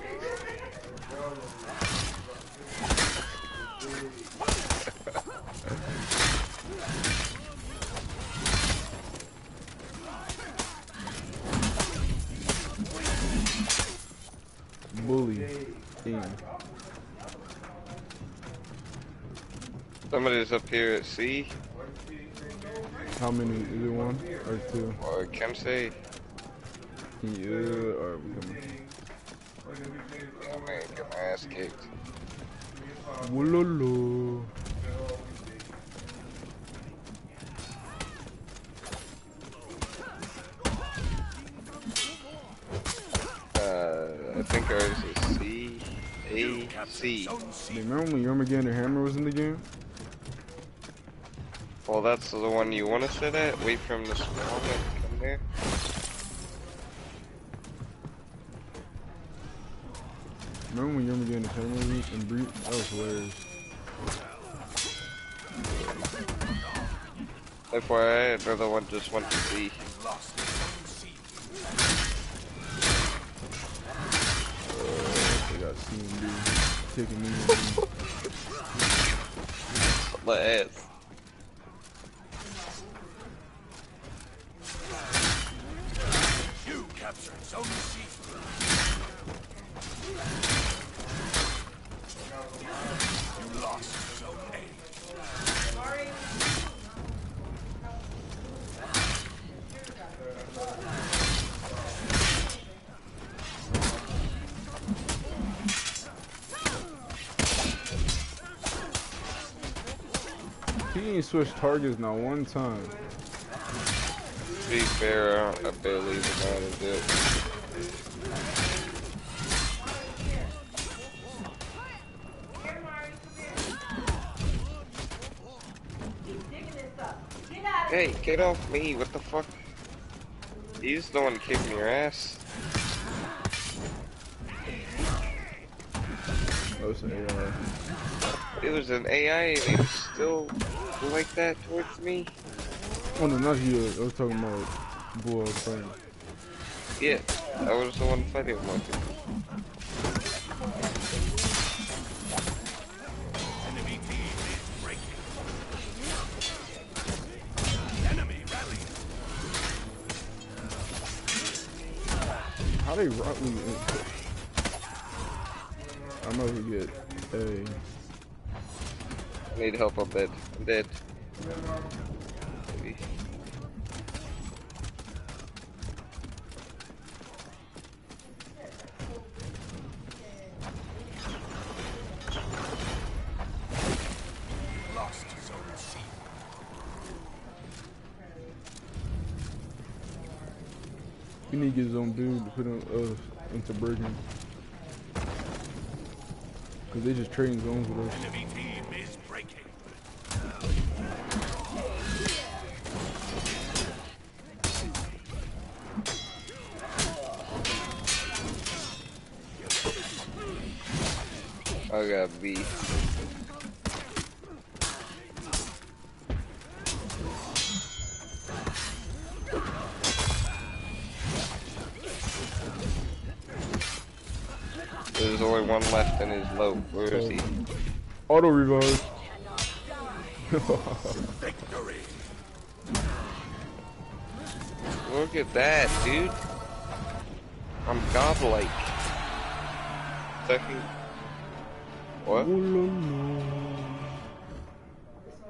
[SPEAKER 2] bully.
[SPEAKER 3] Somebody's up here at C,
[SPEAKER 2] How many? Is it one or two?
[SPEAKER 3] or can say,
[SPEAKER 2] Yeah, alright, we coming.
[SPEAKER 3] oh man, get my ass kicked.
[SPEAKER 2] Wololo.
[SPEAKER 3] I think ours is C, A, C.
[SPEAKER 1] Zone C.
[SPEAKER 2] Remember when Yomagan the Hammer was in the game?
[SPEAKER 3] Well, that's the one you want to sit at. Wait for him to spawn and come there.
[SPEAKER 2] Remember when Yomagan the Hammer was in Breach? That was hilarious.
[SPEAKER 3] FYI, another one just went to C.
[SPEAKER 1] Lost Zone C.
[SPEAKER 2] They got CMD taking me.
[SPEAKER 3] The ass.
[SPEAKER 1] You captured Zone C. You lost Zone A.
[SPEAKER 4] Sorry.
[SPEAKER 2] He ain't switched targets not one time.
[SPEAKER 3] To be fair, I barely even know how to do it.
[SPEAKER 4] Here, Mari, come here. Keep digging this up. Get out of
[SPEAKER 3] Hey,
[SPEAKER 4] here.
[SPEAKER 3] get off me, what the fuck? He's the one kicking your ass.
[SPEAKER 2] Oh, it's an AR.
[SPEAKER 3] It was an AI and he was still like that towards me?
[SPEAKER 2] Oh no, not you. I was talking about Bull friend.
[SPEAKER 3] Yeah, I was the one fighting him like it.
[SPEAKER 1] Enemy team is breaking. Enemy rally.
[SPEAKER 2] How they rock me? I'm over to get a.
[SPEAKER 3] I need help, I'm dead. I'm dead. Maybe.
[SPEAKER 1] Lost Zone C.
[SPEAKER 2] We need to get his own dude to put him into Bergen. Cause they just trading zones with us.
[SPEAKER 1] Enemy team is breaking.
[SPEAKER 3] I got B. There's only one left and he's low. Where is he?
[SPEAKER 2] Auto revive.
[SPEAKER 1] Victory.
[SPEAKER 3] Look at that, dude. I'm godlike. Second. What?
[SPEAKER 4] So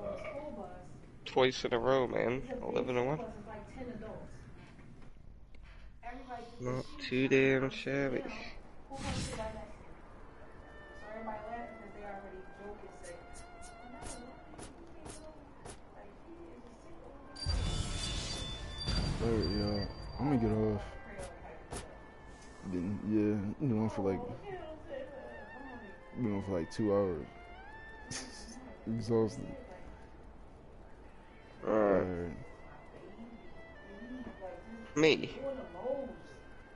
[SPEAKER 4] a school bus.
[SPEAKER 3] Twice in a row, man.
[SPEAKER 4] It's a big
[SPEAKER 3] 11 and 1.
[SPEAKER 4] school bus. It's like 10 adults. Everybody just
[SPEAKER 3] Not
[SPEAKER 4] huge
[SPEAKER 3] too damn shabby.
[SPEAKER 4] you know, who wants to sit right next to you? So everybody laughing because they already joking, say, "Oh, no, why you can't go?" Like, he is just sick over
[SPEAKER 2] Oh yeah, I'm gonna get off. Then yeah, you know for like been on for like 2 hours. Exhausted. Alright.
[SPEAKER 3] Me.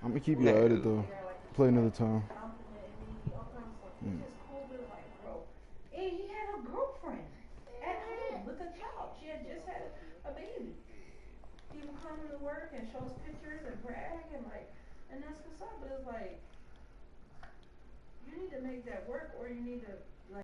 [SPEAKER 2] I'm gonna keep you at it though. Play another time.
[SPEAKER 4] It's just cool, but like, bro. And he had a girlfriend at home with a child. She had just had a baby. He would come to work and show us pictures and brag and like, and that's what's up. But it's like, you need to make that work, or you need to